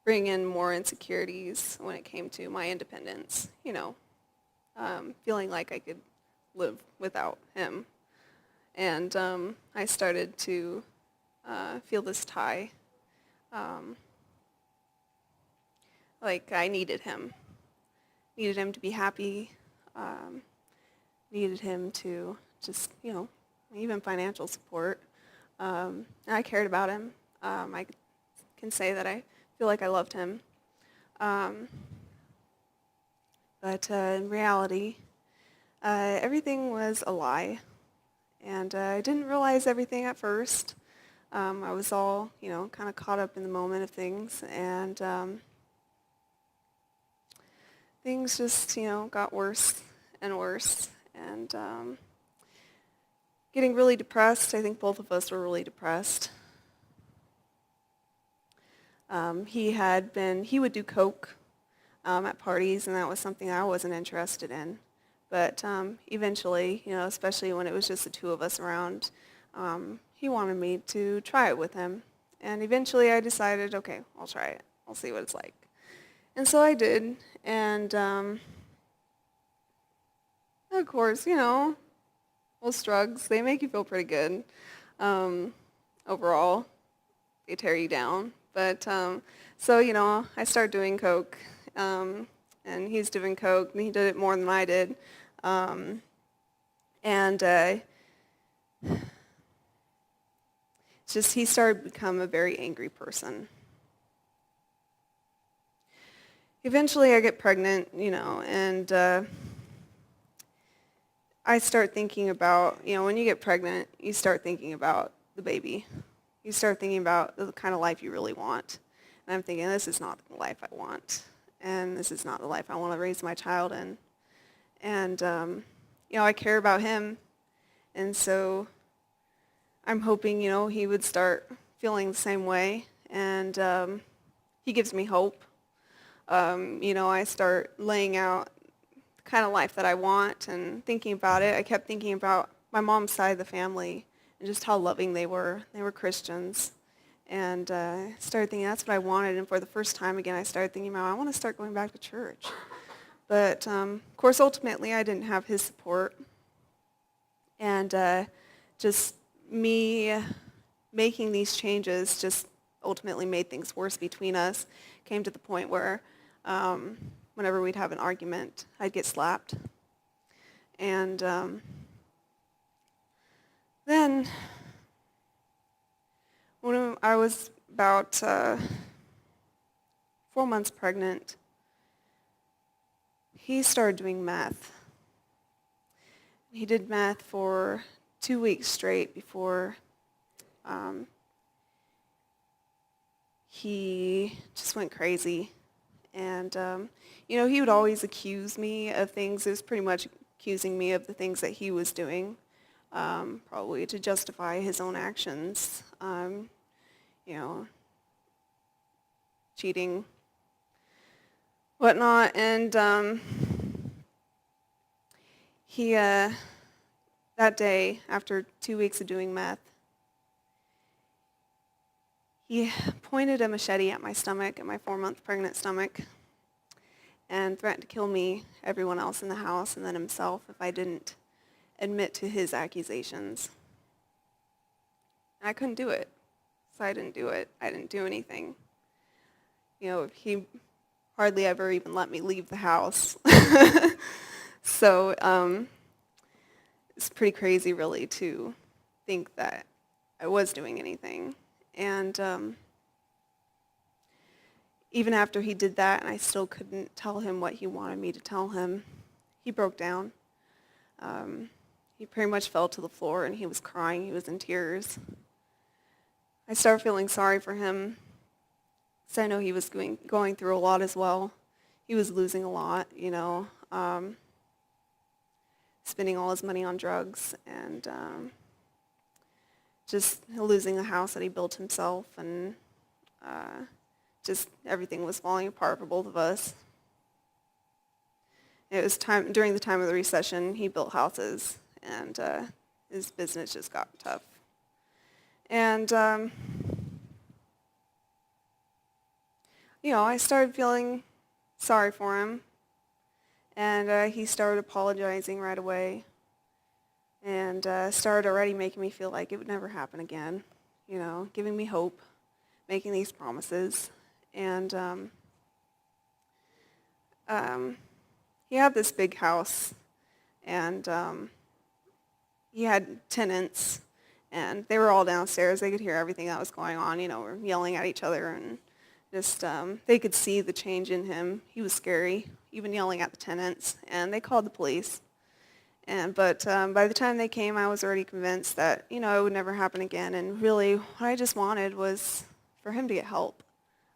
bring in more insecurities when it came to my independence, feeling like I could live without him. And I started to feel this tie, like I needed him to be happy, needed him to just, even financial support. And I cared about him. I can say that I feel like I loved him. But in reality, everything was a lie. And I didn't realize everything at first. I was all, kind of caught up in the moment of things. And things just, got worse and worse. And getting really depressed. I think both of us were really depressed. He would do coke at parties, and that was something I wasn't interested in. But eventually, especially when it was just the two of us around, he wanted me to try it with him. And eventually I decided, okay, I'll try it. I'll see what it's like. And so I did. And of course, those drugs, they make you feel pretty good. Overall, they tear you down. But so, I started doing coke. And he's doing coke, and he did it more than I did. It's just he started to become a very angry person. Eventually I get pregnant, and I start thinking about, when you get pregnant, you start thinking about the baby. You start thinking about the kind of life you really want. And I'm thinking, this is not the life I want. And this is not the life I want to raise my child in. And, I care about him. And so I'm hoping, he would start feeling the same way. And he gives me hope. I start laying out the kind of life that I want and thinking about it. I kept thinking about my mom's side of the family and just how loving they were. They were Christians. And I started thinking that's what I wanted. And for the first time again, I started thinking about I want to start going back to church. But, of course, ultimately, I didn't have his support. And just me making these changes just ultimately made things worse between us. Came to the point where whenever we'd have an argument, I'd get slapped. And then when I was about 4 months pregnant, he started doing meth. He did meth for 2 weeks straight before he just went crazy. And, he would always accuse me of things. It was pretty much accusing me of the things that he was doing, probably to justify his own actions. Cheating, whatnot. And he, that day, after 2 weeks of doing meth, he pointed a machete at my stomach, at my 4-month pregnant stomach, and threatened to kill me, everyone else in the house, and then himself if I didn't admit to his accusations. And I couldn't do it, so I didn't do it. I didn't do anything. He hardly ever even let me leave the house. So it's pretty crazy, really, to think that I was doing anything. And even after he did that, and I still couldn't tell him what he wanted me to tell him, he broke down. He pretty much fell to the floor, and he was crying. He was in tears. I started feeling sorry for him, because I know he was going through a lot as well. He was losing a lot, spending all his money on drugs. And just losing the house that he built himself, and just everything was falling apart for both of us. It was during the time of the recession, he built houses, and his business just got tough. And, I started feeling sorry for him, and he started apologizing right away, and started already making me feel like it would never happen again, giving me hope, making these promises. And he had this big house, and he had tenants, and they were all downstairs. They could hear everything that was going on, we're yelling at each other, and just they could see the change in him. He was scary, even yelling at the tenants, and they called the police. But by the time they came, I was already convinced that, it would never happen again, and really what I just wanted was for him to get help.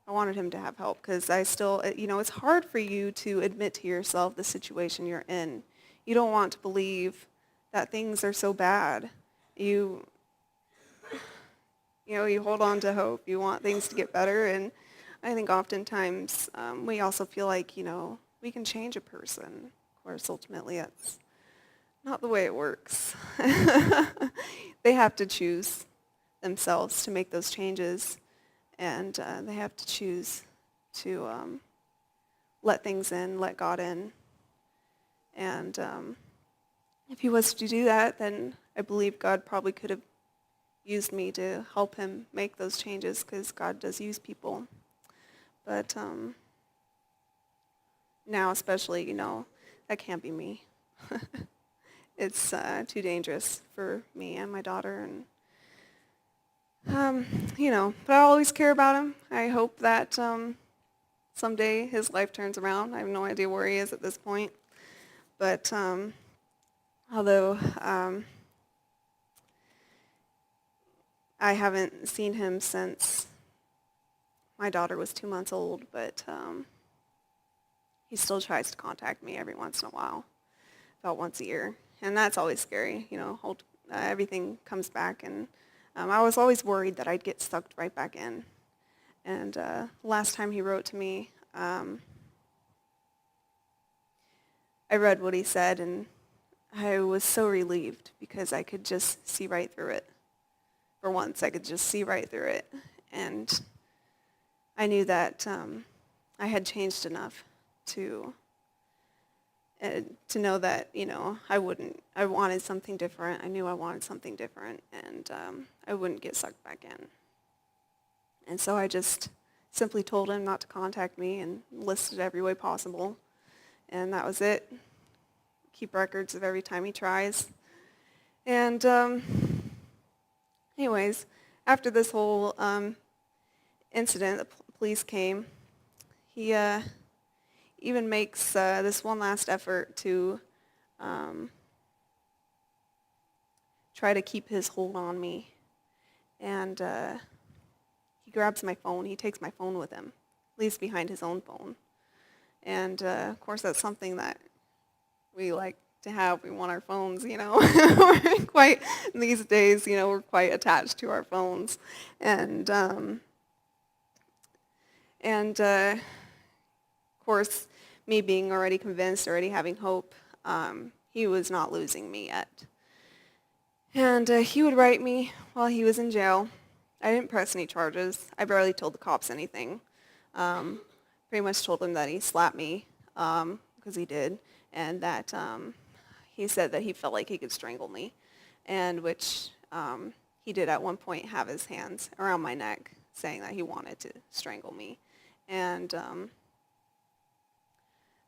I wanted him to have help, because I still, it's hard for you to admit to yourself the situation you're in. You don't want to believe that things are so bad. You hold on to hope. You want things to get better, and I think oftentimes we also feel like, we can change a person. Of course, ultimately, that's not the way it works. They have to choose themselves to make those changes, and they have to choose to let things in, let God in. And if he was to do that, then I believe God probably could have used me to help him make those changes, because God does use people. But now especially, that can't be me. It's too dangerous for me and my daughter, and but I always care about him. I hope that someday his life turns around. I have no idea where he is at this point, but although I haven't seen him since my daughter was 2 months old, but he still tries to contact me every once in a while, about once a year. And that's always scary, everything comes back, and I was always worried that I'd get sucked right back in. And last time he wrote to me, I read what he said, and I was so relieved, because I could just see right through it. For once, I could just see right through it. And I knew that I had changed enough to know that, I wanted something different. I knew I wanted something different, and I wouldn't get sucked back in. And so I just simply told him not to contact me, and listed every way possible. And that was it. Keep records of every time he tries. And anyways, after this whole incident, the police came. He even makes this one last effort to try to keep his hold on me. And he grabs my phone. He takes my phone with him, leaves behind his own phone. And of course, that's something that we like to have. We want our phones, We're quite, these days, we're quite attached to our phones. And of course, me being already convinced, already having hope, he was not losing me yet. And he would write me while he was in jail. I didn't press any charges. I barely told the cops anything. Pretty much told him that he slapped me, because he did, and that he said that he felt like he could strangle me, and which he did at one point have his hands around my neck, saying that he wanted to strangle me. And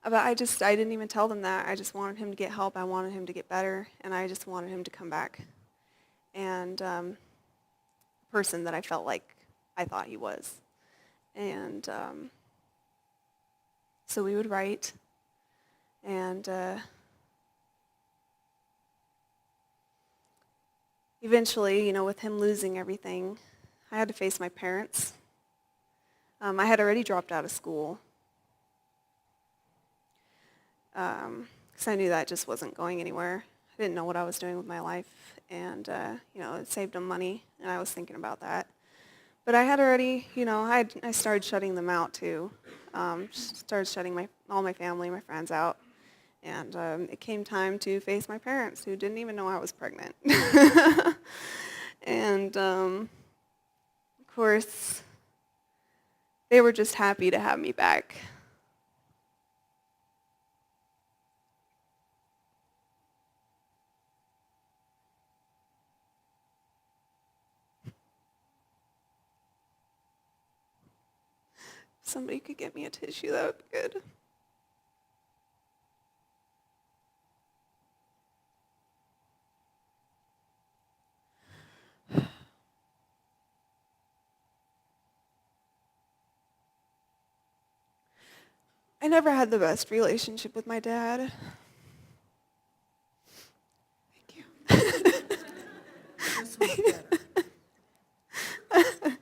but I didn't even tell them that. I just wanted him to get help. I wanted him to get better, and I just wanted him to come back. And the person that I felt like I thought he was. And so we would write, and eventually, with him losing everything, I had to face my parents. I had already dropped out of school, because I knew that just wasn't going anywhere. I didn't know what I was doing with my life, and it saved him money, and I was thinking about that. But I had already, I started shutting them out too. Started shutting all my family, my friends out. And it came time to face my parents, who didn't even know I was pregnant. And, of course, they were just happy to have me back. If somebody could get me a tissue, that would be good. I never had the best relationship with my dad. Thank you. This one's better.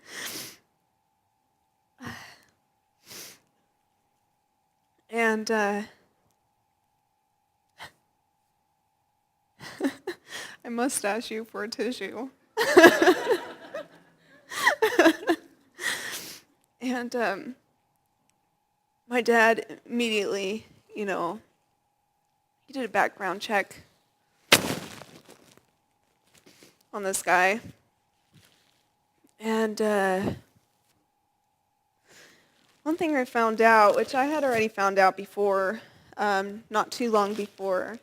And I must ask you for a tissue. And my dad immediately, he did a background check on this guy. And one thing I found out, which I had already found out before, not too long before,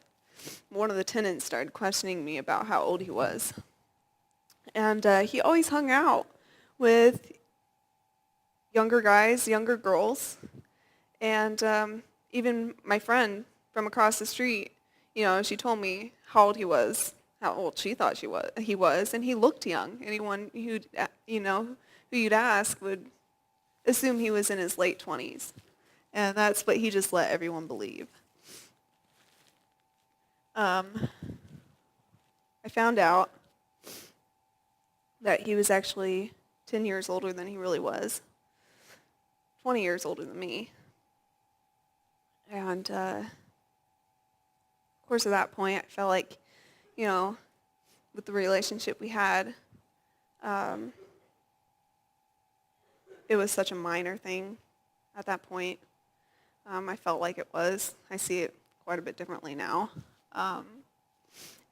one of the tenants started questioning me about how old he was. And he always hung out with younger guys, younger girls, and even my friend from across the street, she told me how old he was, how old she thought he was, and he looked young. Anyone who you'd ask would assume he was in his late 20s, and that's what he just let everyone believe. I found out that he was actually 10 years older than he really was, 20 years older than me. And, of course, at that point, I felt like, with the relationship we had, it was such a minor thing at that point. I felt like it was. I see it quite a bit differently now.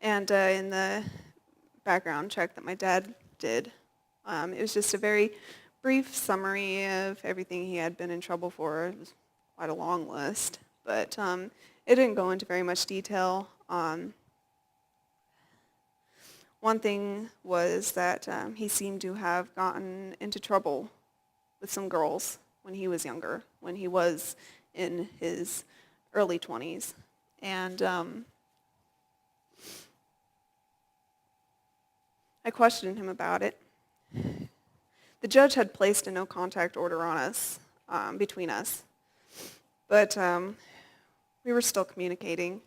And in the background check that my dad did, it was just a very brief summary of everything he had been in trouble for. It was quite a long list, but it didn't go into very much detail. One thing was that he seemed to have gotten into trouble with some girls when he was younger, when he was in his early 20s. And I questioned him about it. The judge had placed a no-contact order on us, between us, but we were still communicating.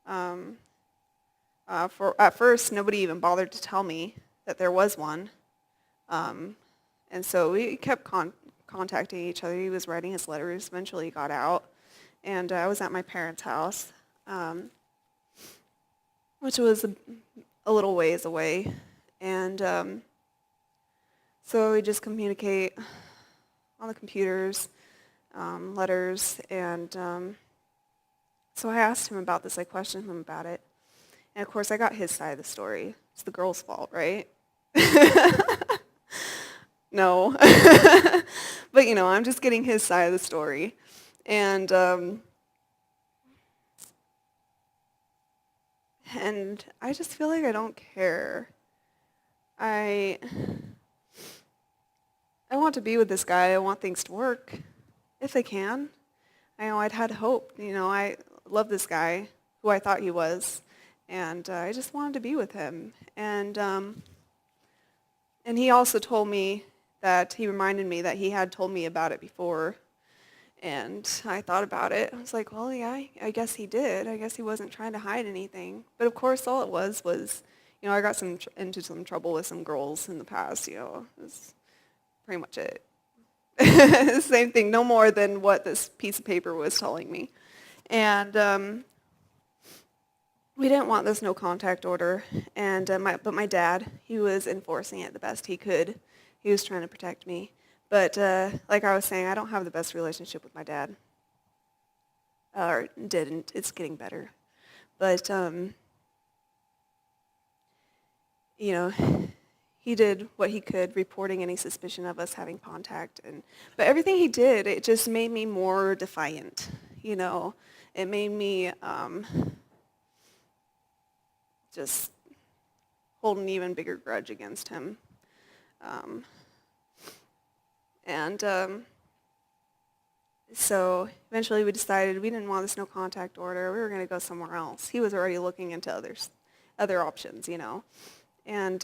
At first, nobody even bothered to tell me that there was one. And so we kept contacting each other. He was writing his letters. Eventually he got out. And I was at my parents' house, which was a little ways away. And so we just communicate on the computers, letters. And so I asked him about this. I questioned him about it. And, of course, I got his side of the story. It's the girl's fault, right? No. But, I'm just getting his side of the story. And I just feel like I don't care. I want to be with this guy. I want things to work, if they can. I know I'd had hope. I love this guy, who I thought he was. And I just wanted to be with him. And he also told me that, he reminded me that he had told me about it before. And I thought about it. I was like, well, yeah, I guess he did. I guess he wasn't trying to hide anything. But of course, all it was, I got into some trouble with some girls in the past. It was pretty much it. Same thing, no more than what this piece of paper was telling me. And we didn't want this no contact order, and but my dad, he was enforcing it the best he could. He was trying to protect me. But like I was saying, I don't have the best relationship with my dad. Or didn't. It's getting better. But, you know, he did what he could, reporting any suspicion of us having contact. But everything he did, it just made me more defiant. You know, it made me just hold an even bigger grudge against him. So eventually we decided we didn't want this no contact order. We were going to go somewhere else. He was already looking into other options, you know. And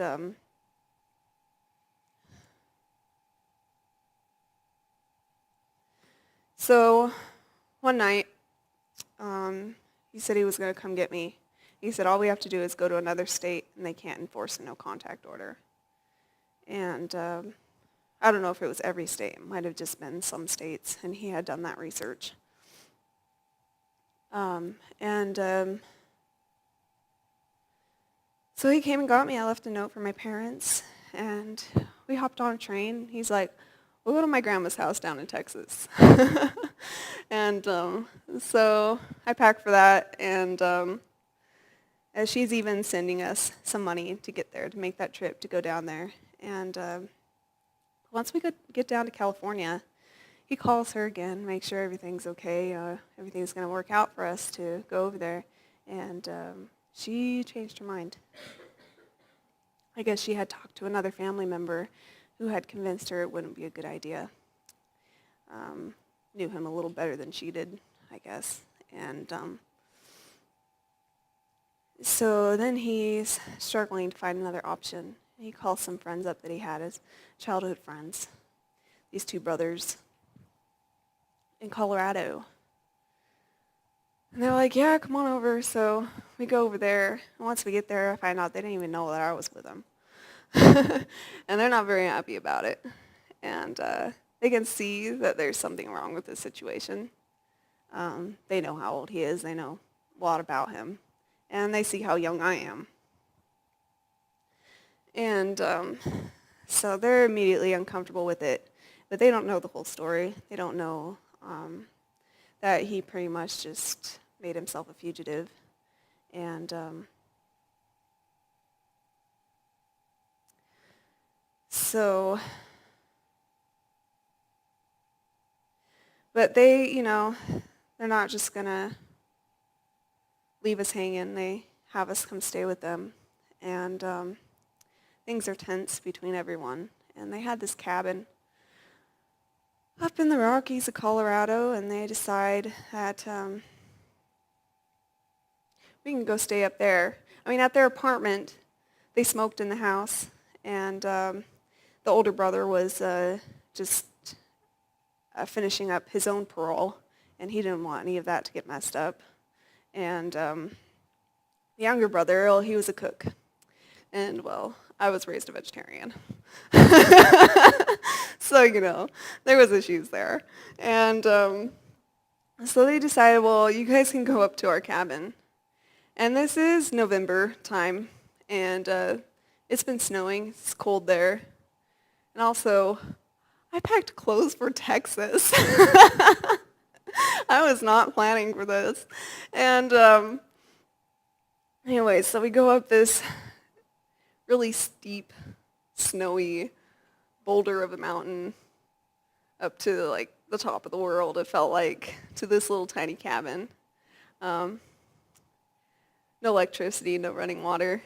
so one night, he said he was going to come get me. He said all we have to do is go to another state and they can't enforce a no contact order. And I don't know if it was every state. It might have just been some states, and he had done that research. So he came and got me. I left a note for my parents, and we hopped on a train. He's like, we'll go to my grandma's house down in Texas. And so I packed for that, and she's even sending us some money to get there, to make that trip, to go down there. And once we get down to California, he calls her again, make sure everything's okay, everything's going to work out for us to go over there. And she changed her mind. I guess she had talked to another family member who had convinced her it wouldn't be a good idea. Knew him a little better than she did, I guess. And so then he's struggling to find another option. He calls some friends up that he had, his childhood friends, these two brothers in Colorado. And they're like, yeah, come on over. So we go over there. And once we get there, I find out they didn't even know that I was with them. And they're not very happy about it. And they can see that there's something wrong with this situation. They know how old he is. They know a lot about him. And they see how young I am. And so they're immediately uncomfortable with it. But they don't know the whole story. They don't know that he pretty much just made himself a fugitive. And but they, you know, they're not just going to leave us hanging. They have us come stay with them. And things are tense between everyone. And they had this cabin up in the Rockies of Colorado, and they decide that we can go stay up there. I mean, at their apartment, they smoked in the house, and the older brother was just finishing up his own parole, and he didn't want any of that to get messed up. And the younger brother, well, he was a cook. And, well, I was raised a vegetarian. So, you know, there was issues there. And so they decided, well, you guys can go up to our cabin. And this is November time, and it's been snowing. It's cold there. And also, I packed clothes for Texas. I was not planning for this. And anyway, so we go up this really steep, snowy boulder of a mountain up to like the top of the world, it felt like, to this little tiny cabin. No electricity, no running water.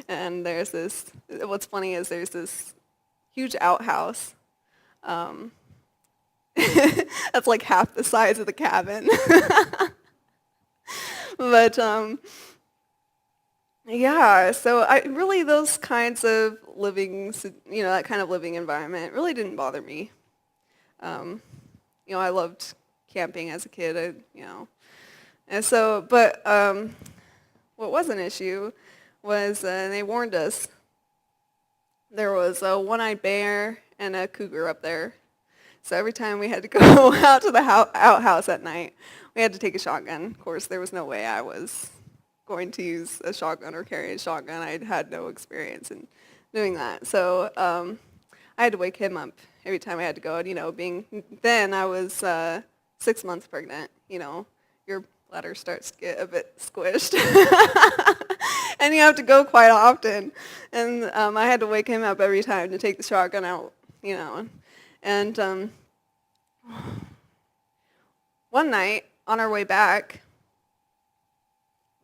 And there's this, what's funny is there's this huge outhouse. That's like half the size of the cabin. But yeah, so really those kinds of living, you know, that kind of living environment really didn't bother me. You know, I loved camping as a kid, and so, but what was an issue was they warned us there was a one-eyed bear and a cougar up there. So every time we had to go out to the outhouse at night, we had to take a shotgun. Of course, there was no way I was going to use a shotgun or carry a shotgun. I had no experience in doing that. So I had to wake him up every time I had to go. And, then I was 6 months pregnant. Your bladder starts to get a bit squished. And you have to go quite often. And I had to wake him up every time to take the shotgun out, And one night on our way back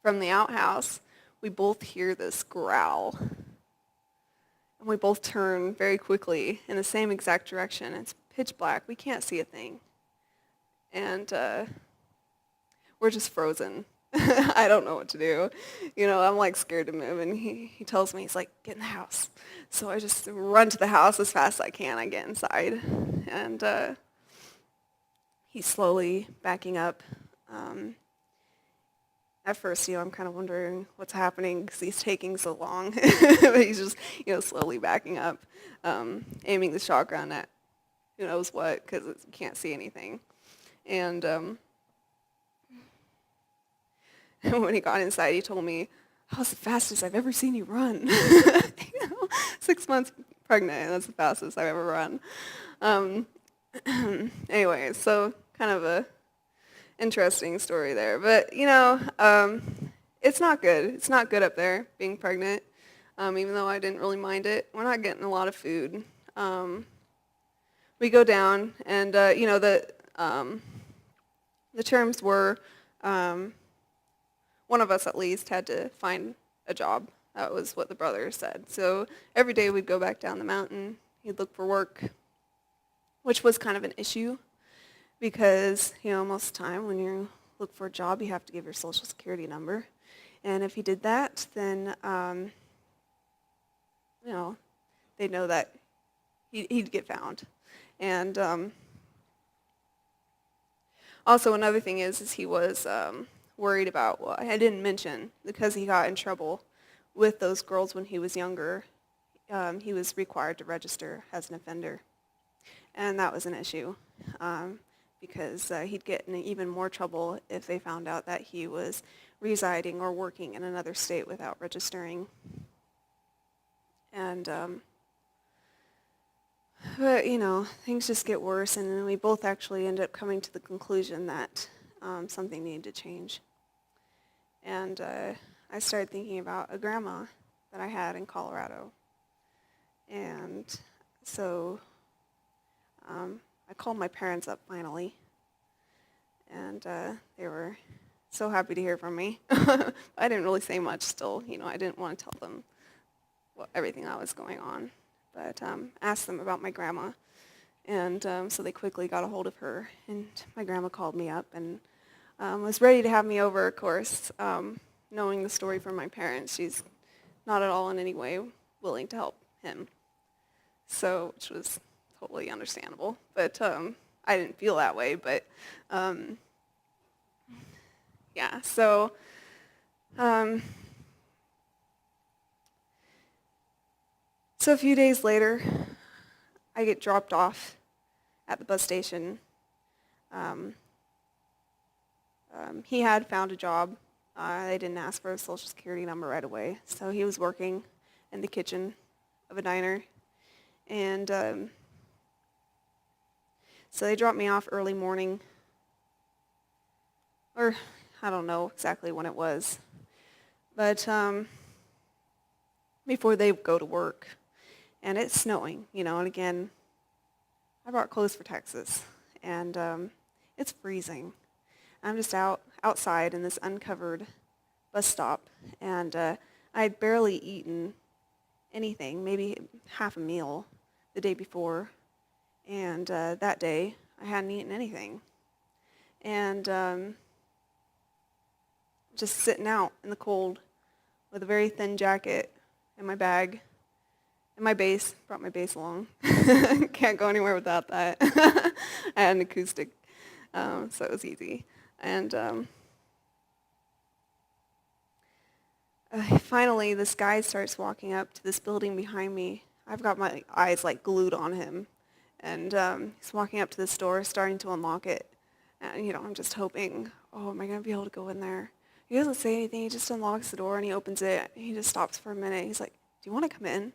from the outhouse, we both hear this growl. And we both turn very quickly in the same exact direction. It's pitch black. We can't see a thing. And we're just frozen. I don't know what to do. I'm like scared to move. And he tells me, he's like, get in the house. So I just run to the house as fast as I can. I get inside. And he's slowly backing up. At first, I'm kind of wondering what's happening because he's taking so long. But he's just, slowly backing up, aiming the shotgun at who knows what because you can't see anything. And when he got inside, he told me, that was the fastest I've ever seen you run. 6 months pregnant, and that's the fastest I've ever run. Anyway, so kind of a interesting story there. But, it's not good. It's not good up there, being pregnant, even though I didn't really mind it. We're not getting a lot of food. We go down, and, the terms were one of us at least had to find a job. That was what the brother said. So every day we'd go back down the mountain. He'd look for work, which was kind of an issue because, most of the time when you look for a job, you have to give your social security number. And if he did that, then, they'd know that he'd get found. And also another thing is he was worried about, well, I didn't mention, because he got in trouble with those girls when he was younger, he was required to register as an offender. And that was an issue because he'd get in even more trouble if they found out that he was residing or working in another state without registering. And, but, things just get worse, and then we both actually end up coming to the conclusion that something needed to change. And I started thinking about a grandma that I had in Colorado. And so I called my parents up finally, and they were so happy to hear from me. I didn't really say much still. I didn't want to tell them everything that was going on, but asked them about my grandma. And so they quickly got a hold of her, and my grandma called me up and was ready to have me over, of course. Knowing the story from my parents, she's not at all in any way willing to help him. So, which was totally understandable. But I didn't feel that way. But yeah, so so a few days later, I get dropped off at the bus station. He had found a job. They didn't ask for a social security number right away. So he was working in the kitchen of a diner. And so they dropped me off early morning. Or I don't know exactly when it was. But before they go to work. And it's snowing, and again, I brought clothes for Texas. And it's freezing. I'm just outside in this uncovered bus stop, and I had barely eaten anything, maybe half a meal the day before, and that day I hadn't eaten anything. And just sitting out in the cold with a very thin jacket and my bag and my bass, brought my bass along. Can't go anywhere without that. I had an acoustic, so it was easy. And finally, this guy starts walking up to this building behind me. I've got my eyes like glued on him. And he's walking up to this door, starting to unlock it. And, I'm just hoping, oh, am I going to be able to go in there? He doesn't say anything. He just unlocks the door and he opens it. He just stops for a minute. He's like, "Do you want to come in?"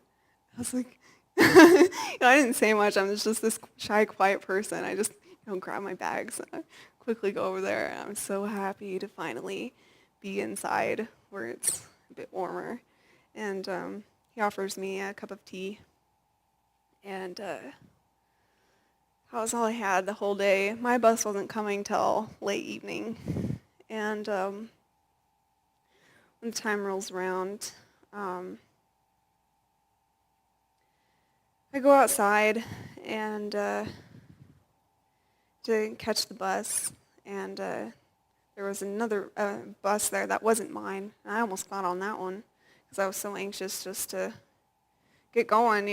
I was like, I didn't say much. I'm just this shy, quiet person. I just grab my bags and I quickly go over there. And I'm so happy to finally be inside where it's a bit warmer. And he offers me a cup of tea. And that was all I had the whole day. My bus wasn't coming till late evening. And when the time rolls around, I go outside and to catch the bus, and there was another bus there that wasn't mine. And I almost got on that one because I was so anxious just to get going,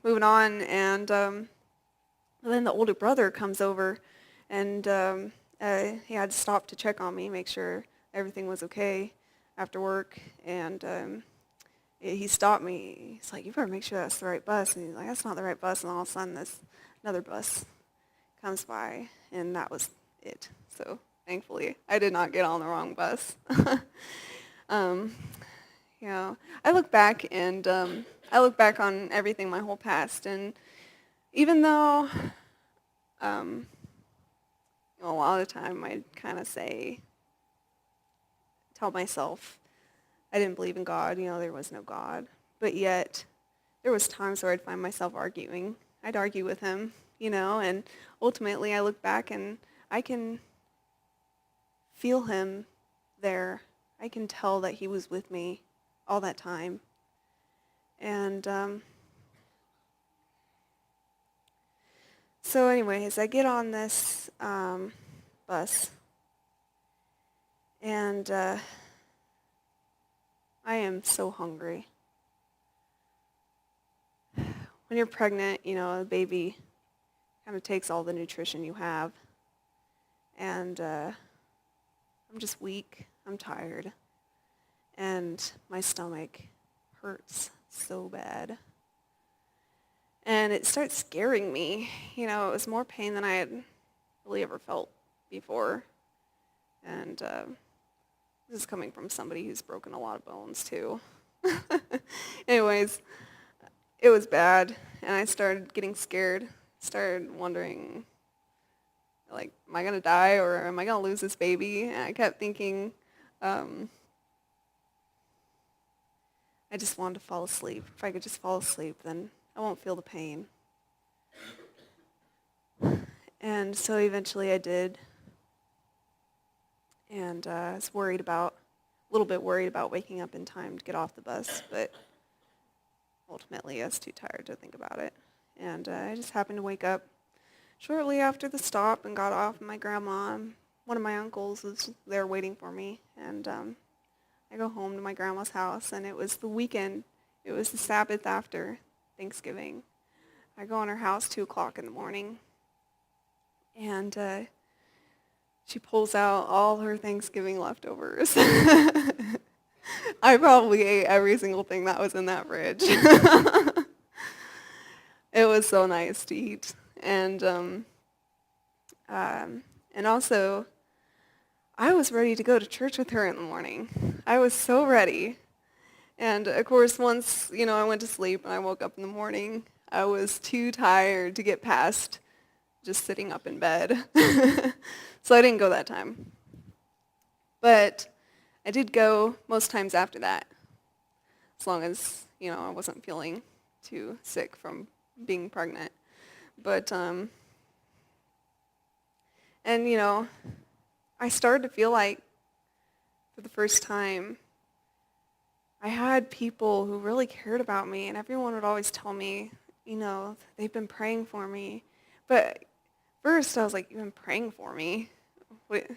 moving on. And then the older brother comes over, and he had to stop to check on me, make sure everything was okay after work. And he stopped me. He's like, "You better make sure that's the right bus." And he's like, "That's not the right bus." And all of a sudden, this another bus comes by, and that was it. So thankfully, I did not get on the wrong bus. I look back and I look back on everything, my whole past, and even though a lot of the time I'd kind of tell myself I didn't believe in God, there was no God, but yet there was times where I'd find myself arguing. I'd argue with him, and ultimately I look back and I can feel him there. I can tell that he was with me all that time. And so anyways, I get on this bus, and I am so hungry. When you're pregnant, a baby kind of takes all the nutrition you have. And I'm just weak. I'm tired. And my stomach hurts so bad. And it starts scaring me. It was more pain than I had really ever felt before. And this is coming from somebody who's broken a lot of bones, too. Anyways, it was bad, and I started getting scared. Started wondering, am I going to die, or am I going to lose this baby? And I kept thinking, I just wanted to fall asleep. If I could just fall asleep, then I won't feel the pain. And so eventually I did. And I was a little bit worried about waking up in time to get off the bus, but ultimately I was too tired to think about it. And I just happened to wake up shortly after the stop and got off, and my grandma, one of my uncles, was there waiting for me. And I go home to my grandma's house, and it was the weekend. It was the Sabbath after Thanksgiving. I go in her house 2 o'clock in the morning, and she pulls out all her Thanksgiving leftovers. I probably ate every single thing that was in that fridge. It was so nice to eat. And also, I was ready to go to church with her in the morning. I was so ready. And of course, once, I went to sleep and I woke up in the morning, I was too tired to get past just sitting up in bed. So I didn't go that time. But I did go most times after that, as long as, I wasn't feeling too sick from being pregnant. But, and, I started to feel like, for the first time, I had people who really cared about me, and everyone would always tell me, they've been praying for me. But first I was like, "You've been praying for me? What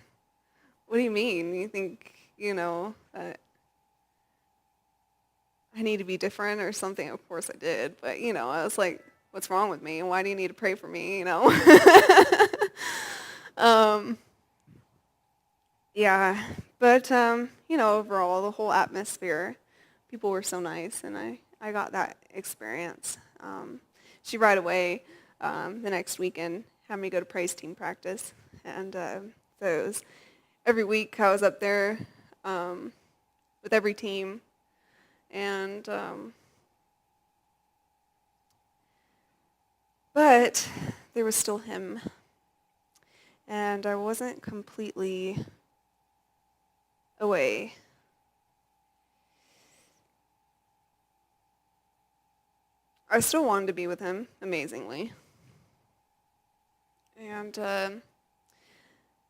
do you mean? You think, that I need to be different or something?" Of course I did, but, I was like, "What's wrong with me? Why do you need to pray for me?" Yeah, but, overall, the whole atmosphere, people were so nice, and I got that experience. She right away, the next weekend, had me go to praise team practice, and so it was every week I was up there with every team. And but there was still him. And I wasn't completely away. I still wanted to be with him, amazingly. And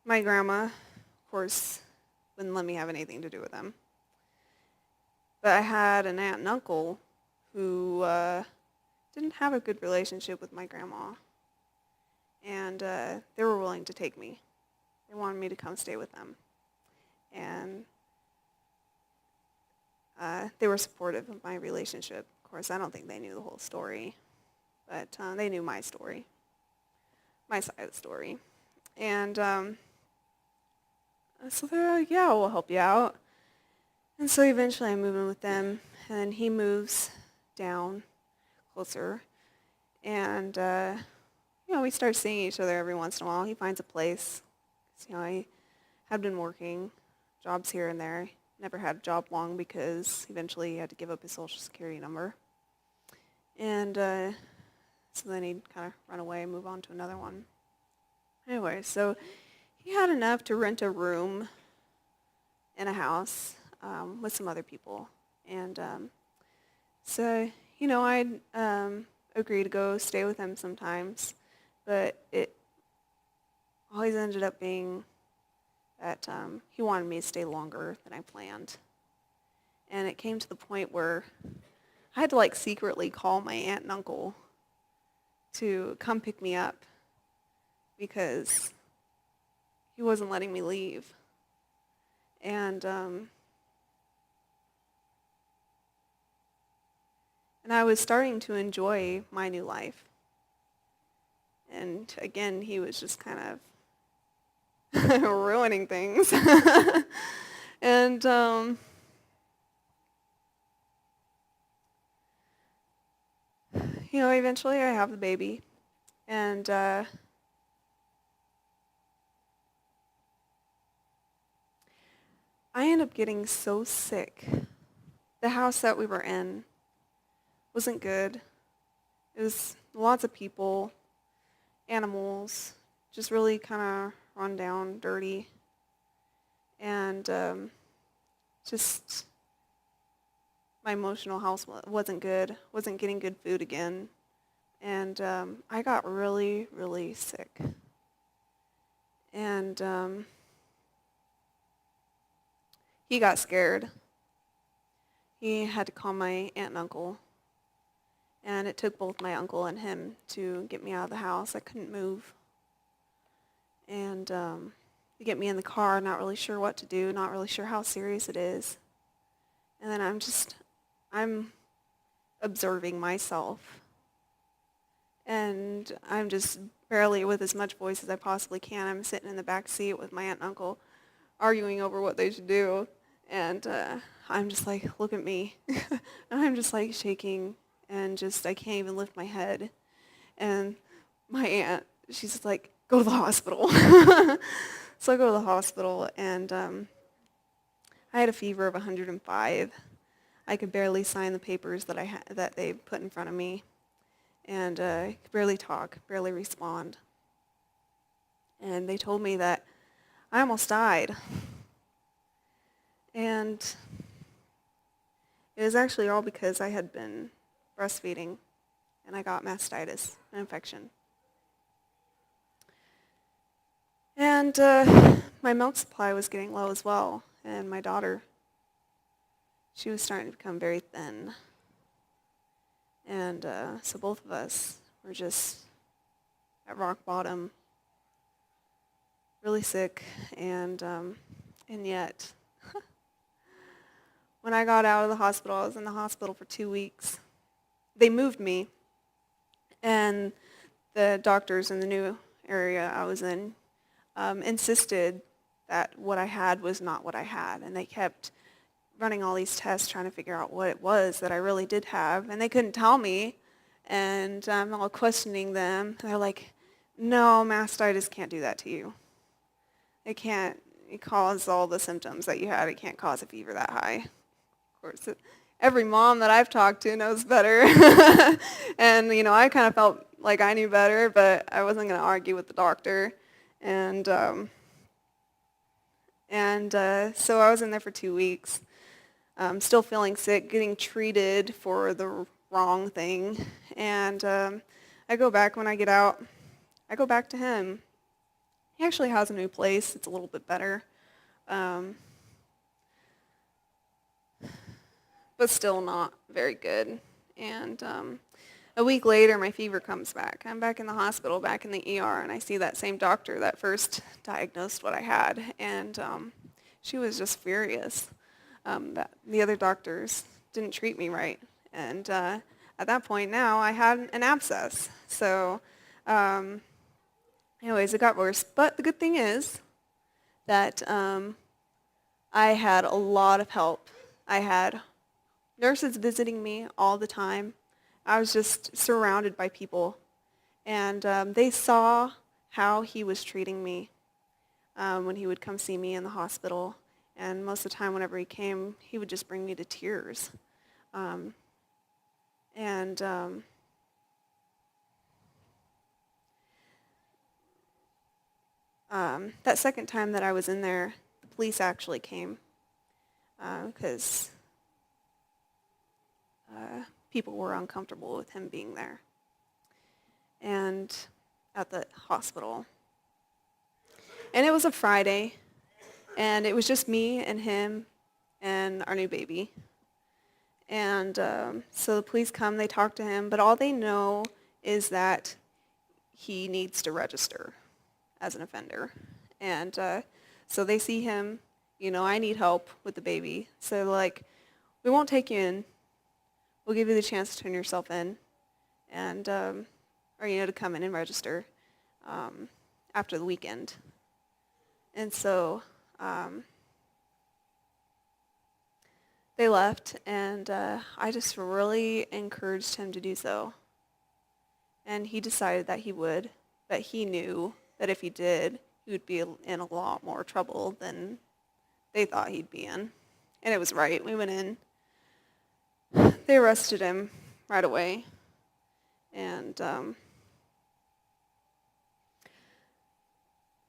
my grandma, of course, wouldn't let me have anything to do with him. But I had an aunt and uncle who didn't have a good relationship with my grandma. And they were willing to take me. They wanted me to come stay with them. And they were supportive of my relationship. Of course, I don't think they knew the whole story, but they knew my story, my side of the story. And so they're like, yeah, we'll help you out. And so eventually I move in with them, and he moves down closer. And, we start seeing each other every once in a while. He finds a place. I had been working jobs here and there. Never had a job long because eventually he had to give up his social security number. And so then he'd kind of run away and move on to another one. Anyway, so he had enough to rent a room in a house with some other people. And so, I'd agree to go stay with him sometimes. But it always ended up being that he wanted me to stay longer than I planned. And it came to the point where I had to secretly call my aunt and uncle to come pick me up because he wasn't letting me leave. And I was starting to enjoy my new life. And again, he was just kind of ruining things. And eventually I have the baby. And I ended up getting so sick. The house that we were in wasn't good. It was lots of people, animals, just really kind of run down, dirty, and just my emotional health wasn't good, wasn't getting good food again, and I got really, really sick. And he got scared. He had to call my aunt and uncle, and it took both my uncle and him to get me out of the house. I couldn't move. And they get me in the car, not really sure what to do, not really sure how serious it is. And then I'm observing myself. And I'm just barely with as much voice as I possibly can. I'm sitting in the back seat with my aunt and uncle arguing over what they should do. And I'm just like, look at me. And I'm just shaking. And I can't even lift my head. And my aunt, she's just like, go to the hospital. So I go to the hospital, and I had a fever of 105. I could barely sign the papers that they put in front of me. And I could barely talk, barely respond. And they told me that I almost died. And it was actually all because I had been breastfeeding, and I got mastitis, an infection. And my milk supply was getting low as well, and my daughter, she was starting to become very thin. And so both of us were just at rock bottom, really sick, and yet, when I got out of the hospital, I was in the hospital for 2 weeks. They moved me, and the doctors in the new area I was in insisted that what I had was not what I had, and they kept running all these tests trying to figure out what it was that I really did have, and they couldn't tell me, and I'm all questioning them. They're like, no, mastitis can't do that to you. It can't, it caused all the symptoms that you had. It can't cause a fever that high. Of course, every mom that I've talked to knows better. And, I kind of felt like I knew better, but I wasn't going to argue with the doctor. And so I was in there for 2 weeks, still feeling sick, getting treated for the wrong thing. And I go back when I get out. I go back to him. He actually has a new place. It's a little bit better. But still not very good. And a week later, my fever comes back. I'm back in the hospital, back in the ER, and I see that same doctor that first diagnosed what I had. And she was just furious that the other doctors didn't treat me right. And at that point now, I had an abscess. So anyways, it got worse. But the good thing is that I had a lot of help. I had nurses visiting me all the time. I was just surrounded by people. And they saw how he was treating me when he would come see me in the hospital. And most of the time, whenever he came, he would just bring me to tears. That second time that I was in there, the police actually came because people were uncomfortable with him being there and at the hospital. And it was a Friday, and it was just me and him and our new baby. And so the police come, they talk to him, but all they know is that he needs to register as an offender. And so they see him, I need help with the baby. So they're like, we won't take you in. We'll give you the chance to turn yourself in and, to come in and register after the weekend. And so they left, and I just really encouraged him to do so. And he decided that he would, but he knew that if he did, he would be in a lot more trouble than they thought he'd be in. And it was right. We went in. They arrested him right away. And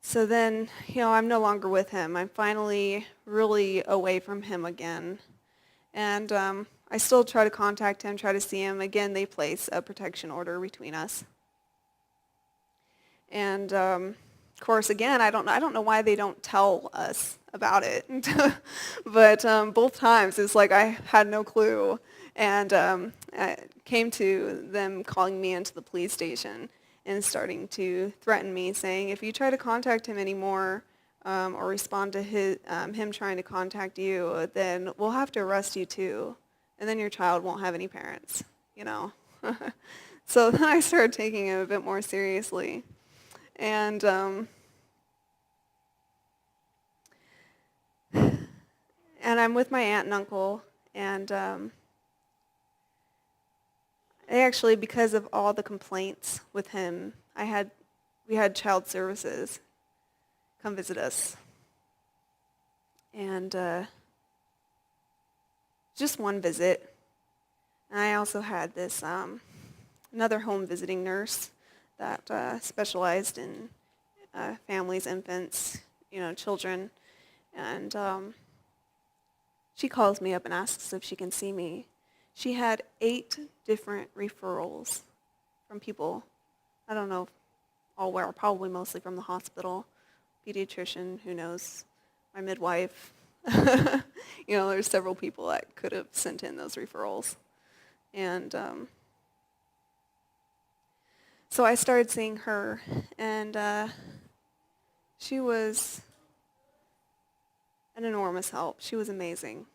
so then, I'm no longer with him. I'm finally really away from him again. And I still try to contact him, try to see him. Again, they place a protection order between us. And of course, again, I don't know why they don't tell us about it. But both times, it's like I had no clue. And it came to them calling me into the police station and starting to threaten me, saying, if you try to contact him anymore or respond to him trying to contact you, then we'll have to arrest you too. And then your child won't have any parents, So then I started taking it a bit more seriously. And I'm with my aunt and uncle, and they actually, because of all the complaints with him, we had child services come visit us. And just one visit. And I also had this another home visiting nurse that specialized in families, infants, children. And she calls me up and asks if she can see me. She had 8 different referrals from people. I don't know all where, probably mostly from the hospital, pediatrician, who knows, my midwife. There's several people that could have sent in those referrals. And so I started seeing her, and she was an enormous help. She was amazing.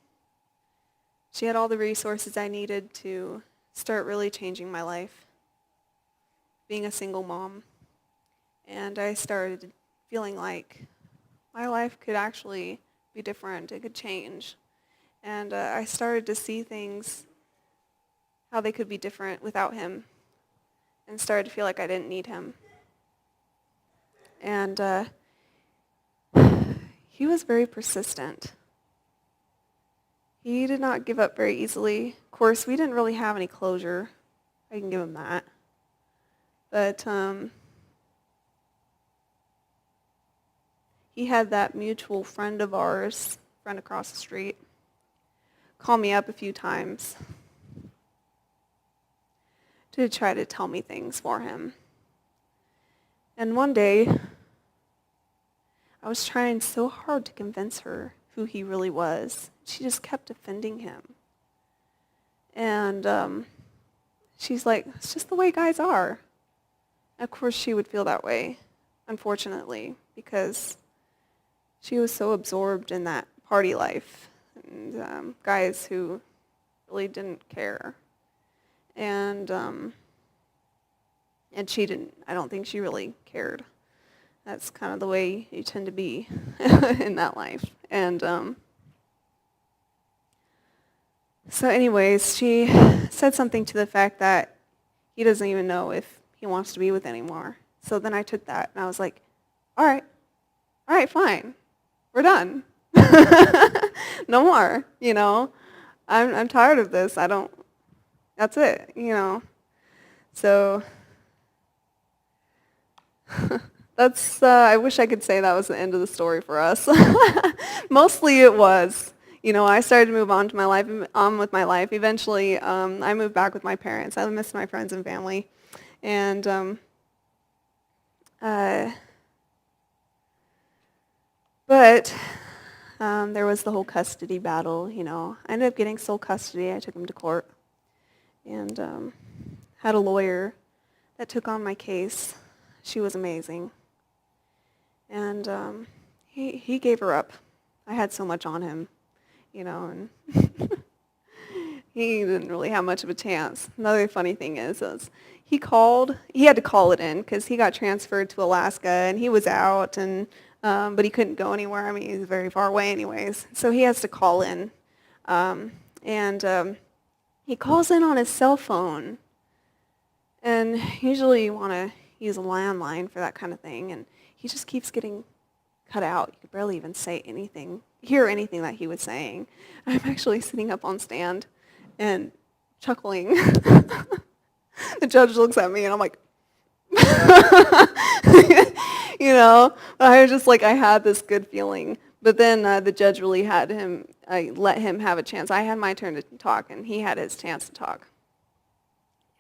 She had all the resources I needed to start really changing my life, being a single mom. And I started feeling like my life could actually be different. It could change. And I started to see things, how they could be different without him, and started to feel like I didn't need him. And he was very persistent. He did not give up very easily. Of course, we didn't really have any closure. I can give him that. But he had that mutual friend of ours, friend across the street, call me up a few times to try to tell me things for him. And one day, I was trying so hard to convince her who he really was. She just kept defending him. And she's like, it's just the way guys are. Of course, she would feel that way, unfortunately, because she was so absorbed in that party life and guys who really didn't care. And she didn't, I don't think she really cared. That's kind of the way you tend to be in that life. And so anyways, she said something to the fact that he doesn't even know if he wants to be with anymore. So then I took that and I was like, all right, fine. We're done. No more, you know. I'm tired of this. That's it, you know. So that's, I wish I could say that was the end of the story for us. Mostly it was. You know, I started to move on to my life, on with my life. Eventually, I moved back with my parents. I missed my friends and family. And but there was the whole custody battle, you know. I ended up getting sole custody. I took him to court and had a lawyer that took on my case. She was amazing. And he gave her up. I had so much on him, you know, and he didn't really have much of a chance. Another funny thing is he had to call it in because he got transferred to Alaska and he was out, and but he couldn't go anywhere. I mean, he's very far away anyways. So he has to call in. And he calls in on his cell phone. And usually you want to use a landline for that kind of thing. And he just keeps getting cut out. You could barely even hear anything that he was saying. I'm actually sitting up on stand and chuckling. The judge looks at me and I'm like, you know, I was just like, I had this good feeling. But then the judge really let him have a chance. I had my turn to talk, and he had his chance to talk.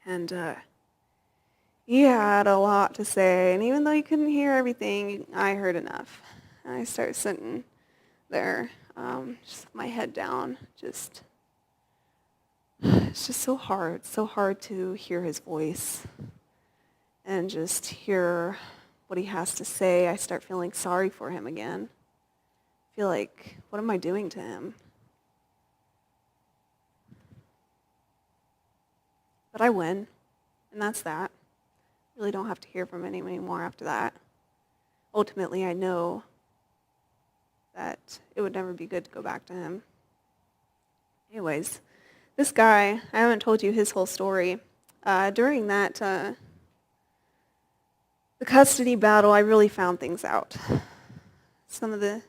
And he had a lot to say, and even though he couldn't hear everything, I heard enough. And I started sitting there, just with my head down, it's just so hard to hear his voice and just hear what he has to say. I start feeling sorry for him again. I feel like, what am I doing to him? But I win, and that's that. Really don't have to hear from him anymore after that. Ultimately, I know that it would never be good to go back to him. Anyways, this guy, I haven't told you his whole story. During that the custody battle, I really found things out. Some of the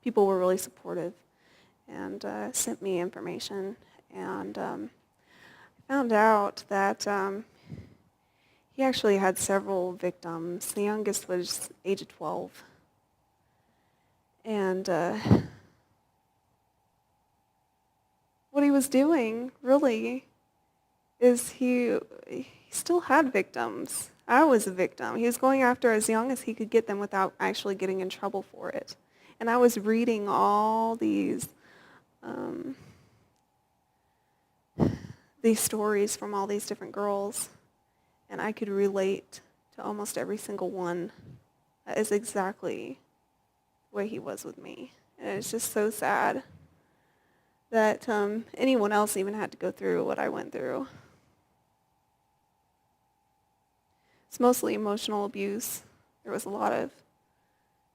people were really supportive and sent me information. And I found out that he actually had several victims. The youngest was age of 12. And what he was doing, really, is he still had victims. I was a victim. He was going after as young as he could get them without actually getting in trouble for it. And I was reading all these stories from all these different girls, and I could relate to almost every single one. That is exactly the way he was with me. And it's just so sad that anyone else even had to go through what I went through. It's mostly emotional abuse. There was a lot of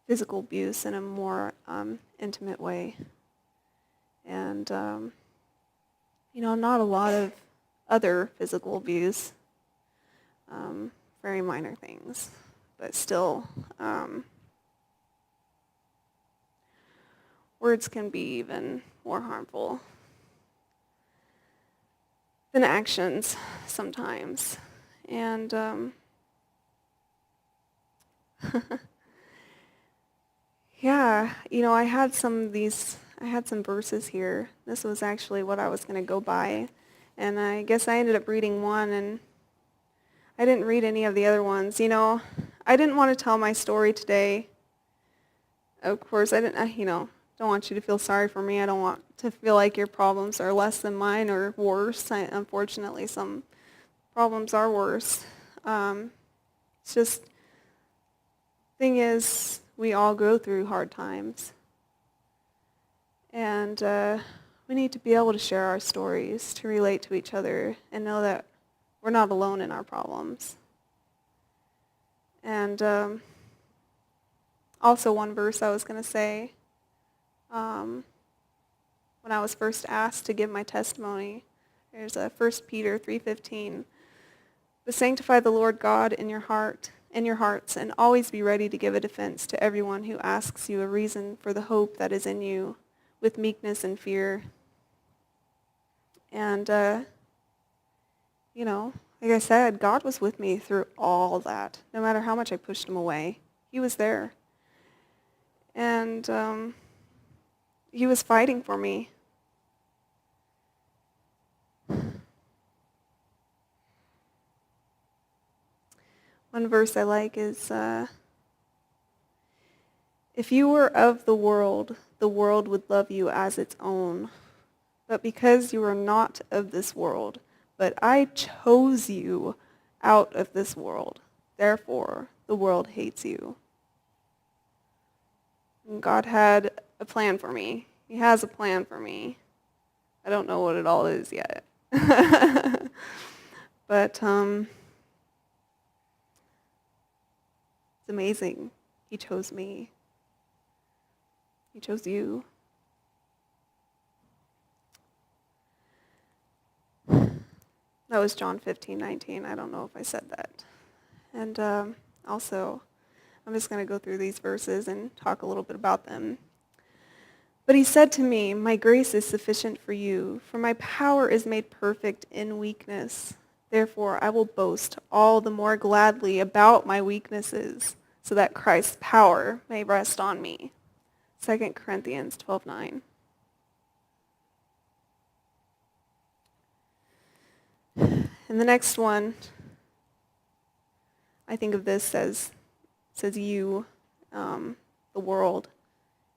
physical abuse in a more intimate way. And, not a lot of other physical abuse. Very minor things. but still, words can be even more harmful than actions sometimes. And yeah, I had some verses here. This was actually what I was going to go by. And I guess I ended up reading one, and I didn't read any of the other ones. I didn't want to tell my story today. Of course, I didn't, don't want you to feel sorry for me. I don't want to feel like your problems are less than mine or worse. Unfortunately, some problems are worse. It's just, thing is, we all go through hard times. And we need to be able to share our stories, to relate to each other, and know that we're not alone in our problems. And also one verse I was going to say, when I was first asked to give my testimony, there's 1 Peter 3:15. But sanctify the Lord God in your hearts, and always be ready to give a defense to everyone who asks you a reason for the hope that is in you, with meekness and fear. And, like I said, God was with me through all that. No matter how much I pushed him away, he was there. And he was fighting for me. One verse I like is, if you were of the world would love you as its own. But because you are not of this world, but I chose you out of this world, therefore the world hates you. And God had a plan for me. He has a plan for me. I don't know what it all is yet. But it's amazing. He chose me. He chose you. That was John 15:19. I don't know if I said that. And also, I'm just going to go through these verses and talk a little bit about them. But he said to me, my grace is sufficient for you, for my power is made perfect in weakness. Therefore, I will boast all the more gladly about my weaknesses, so that Christ's power may rest on me. 2 Corinthians 12:9. And the next one, I think of this as, says you, the world,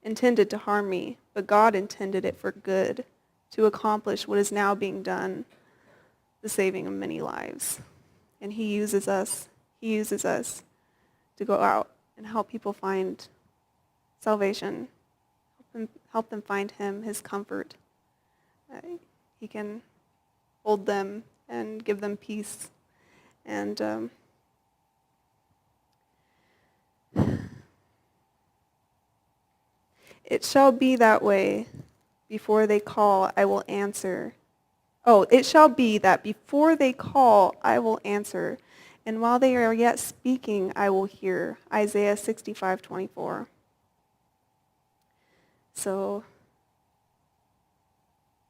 intended to harm me, but God intended it for good, to accomplish what is now being done, the saving of many lives. And he uses us to go out and help people find salvation, help them find him, his comfort. He can hold them and give them peace. And it shall be that way. Before they call, I will answer. Oh, it shall be that before they call, I will answer. And while they are yet speaking, I will hear. Isaiah 65:24. So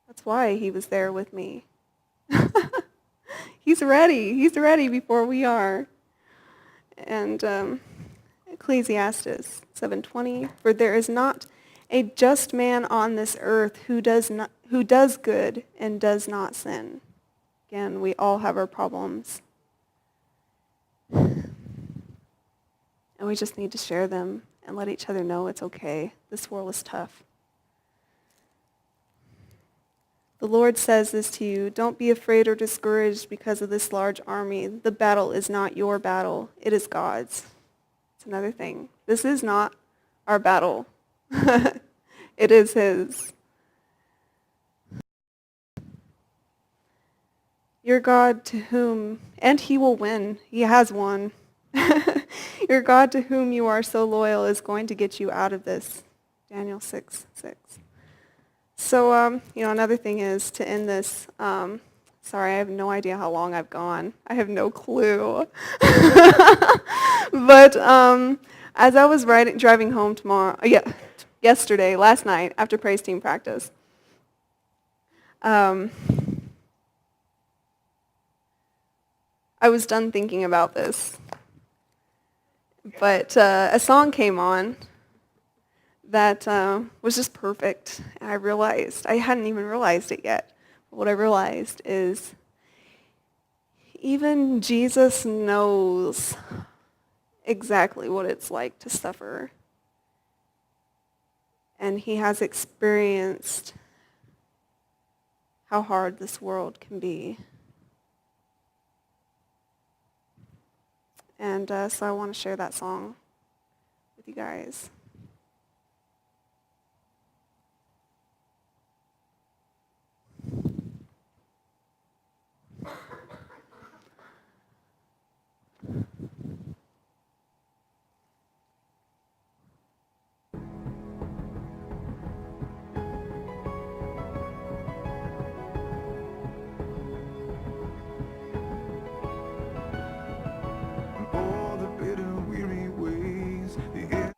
that's why he was there with me. He's ready before we are. And Ecclesiastes 7:20, for there is not a just man on this earth who does good and does not sin. Again, we all have our problems. And we just need to share them and let each other know it's okay. This world is tough. The Lord says this to you, don't be afraid or discouraged because of this large army. The battle is not your battle. It is God's. It's another thing. This is not our battle. It is his. Your God to whom, and he will win. He has won. Your God to whom you are so loyal is going to get you out of this. Daniel 6:6. So, another thing is to end this. Sorry, I have no idea how long I've gone. I have no clue. But as I was driving home last night, after praise team practice, I was done thinking about this. But a song came on that was just perfect. And I hadn't even realized it yet. But what I realized is even Jesus knows exactly what it's like to suffer. And he has experienced how hard this world can be. And so I want to share that song with you guys. All the bitter, weary ways, the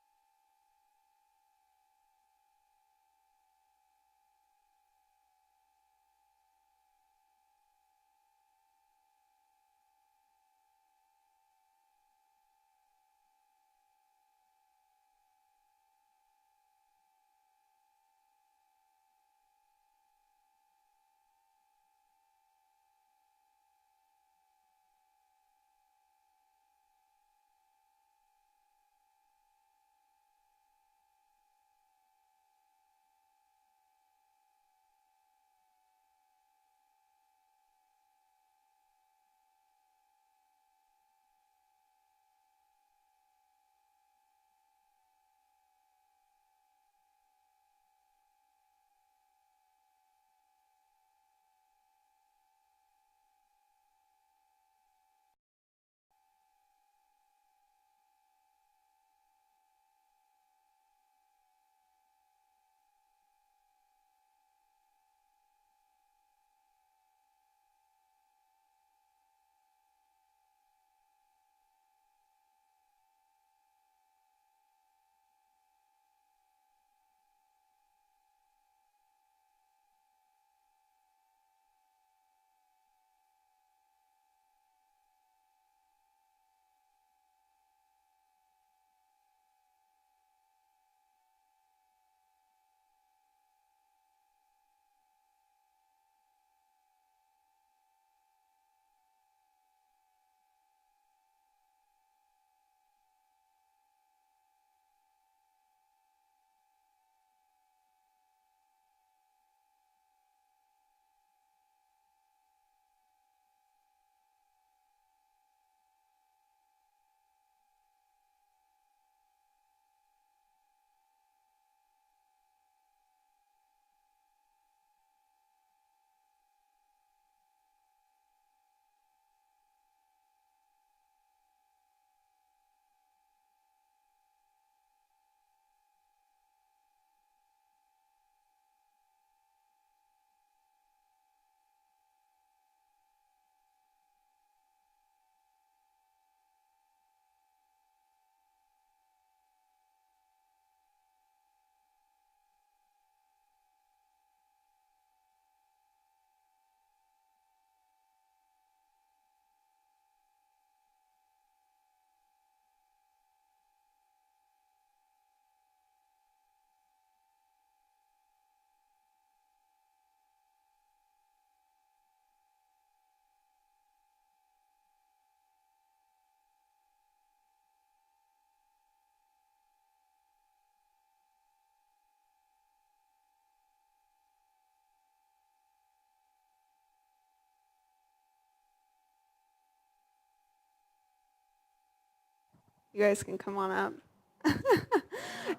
You guys can come on up.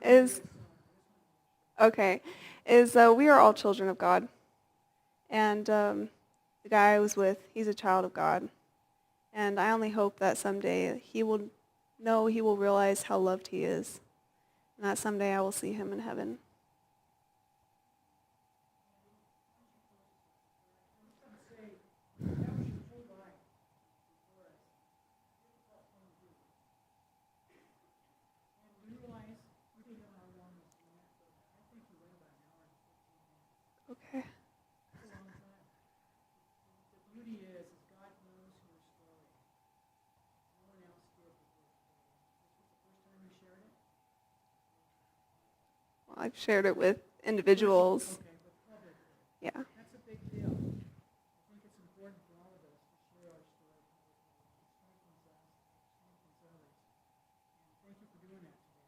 is okay. We are all children of God, and the guy I was with, he's a child of God, and I only hope that someday he will realize how loved he is, and that someday I will see him in heaven. I've shared it with individuals. Okay, but public, Yeah. that's a big deal. I think it's important for all of us to share our story publicly. It strengthens us, it strengthens others. And thank you for doing that today.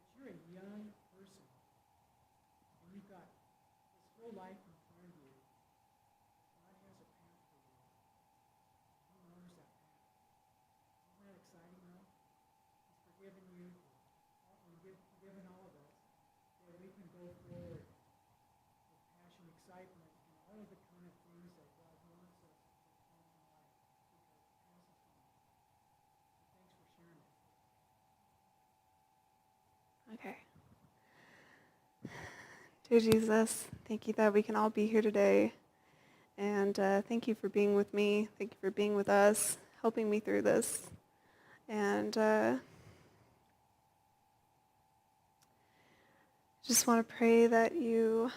But you're a young person, and you've got this whole life in front of you. God has a path for you. He honors that path. Isn't that exciting, though? He's forgiven you, and forgiven all of us, that we can go forward with passion, excitement, and all of the kind of things that God wants us to accomplish in life because the past is gone. So thanks for sharing that. Okay. Dear Jesus, thank you that we can all be here today. And thank you for being with me. Thank you for being with us, helping me through this. And just want to pray that you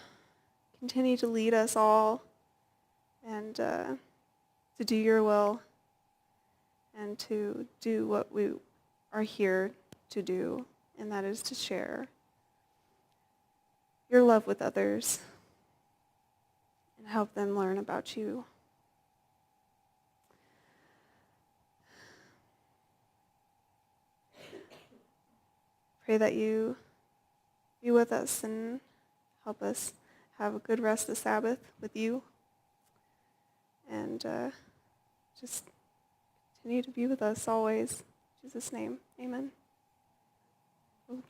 continue to lead us all and to do your will and to do what we are here to do, and that is to share your love with others and help them learn about you. Pray that you be with us and help us have a good rest of the Sabbath with you. And just continue to be with us always. In Jesus' name, amen. Ooh.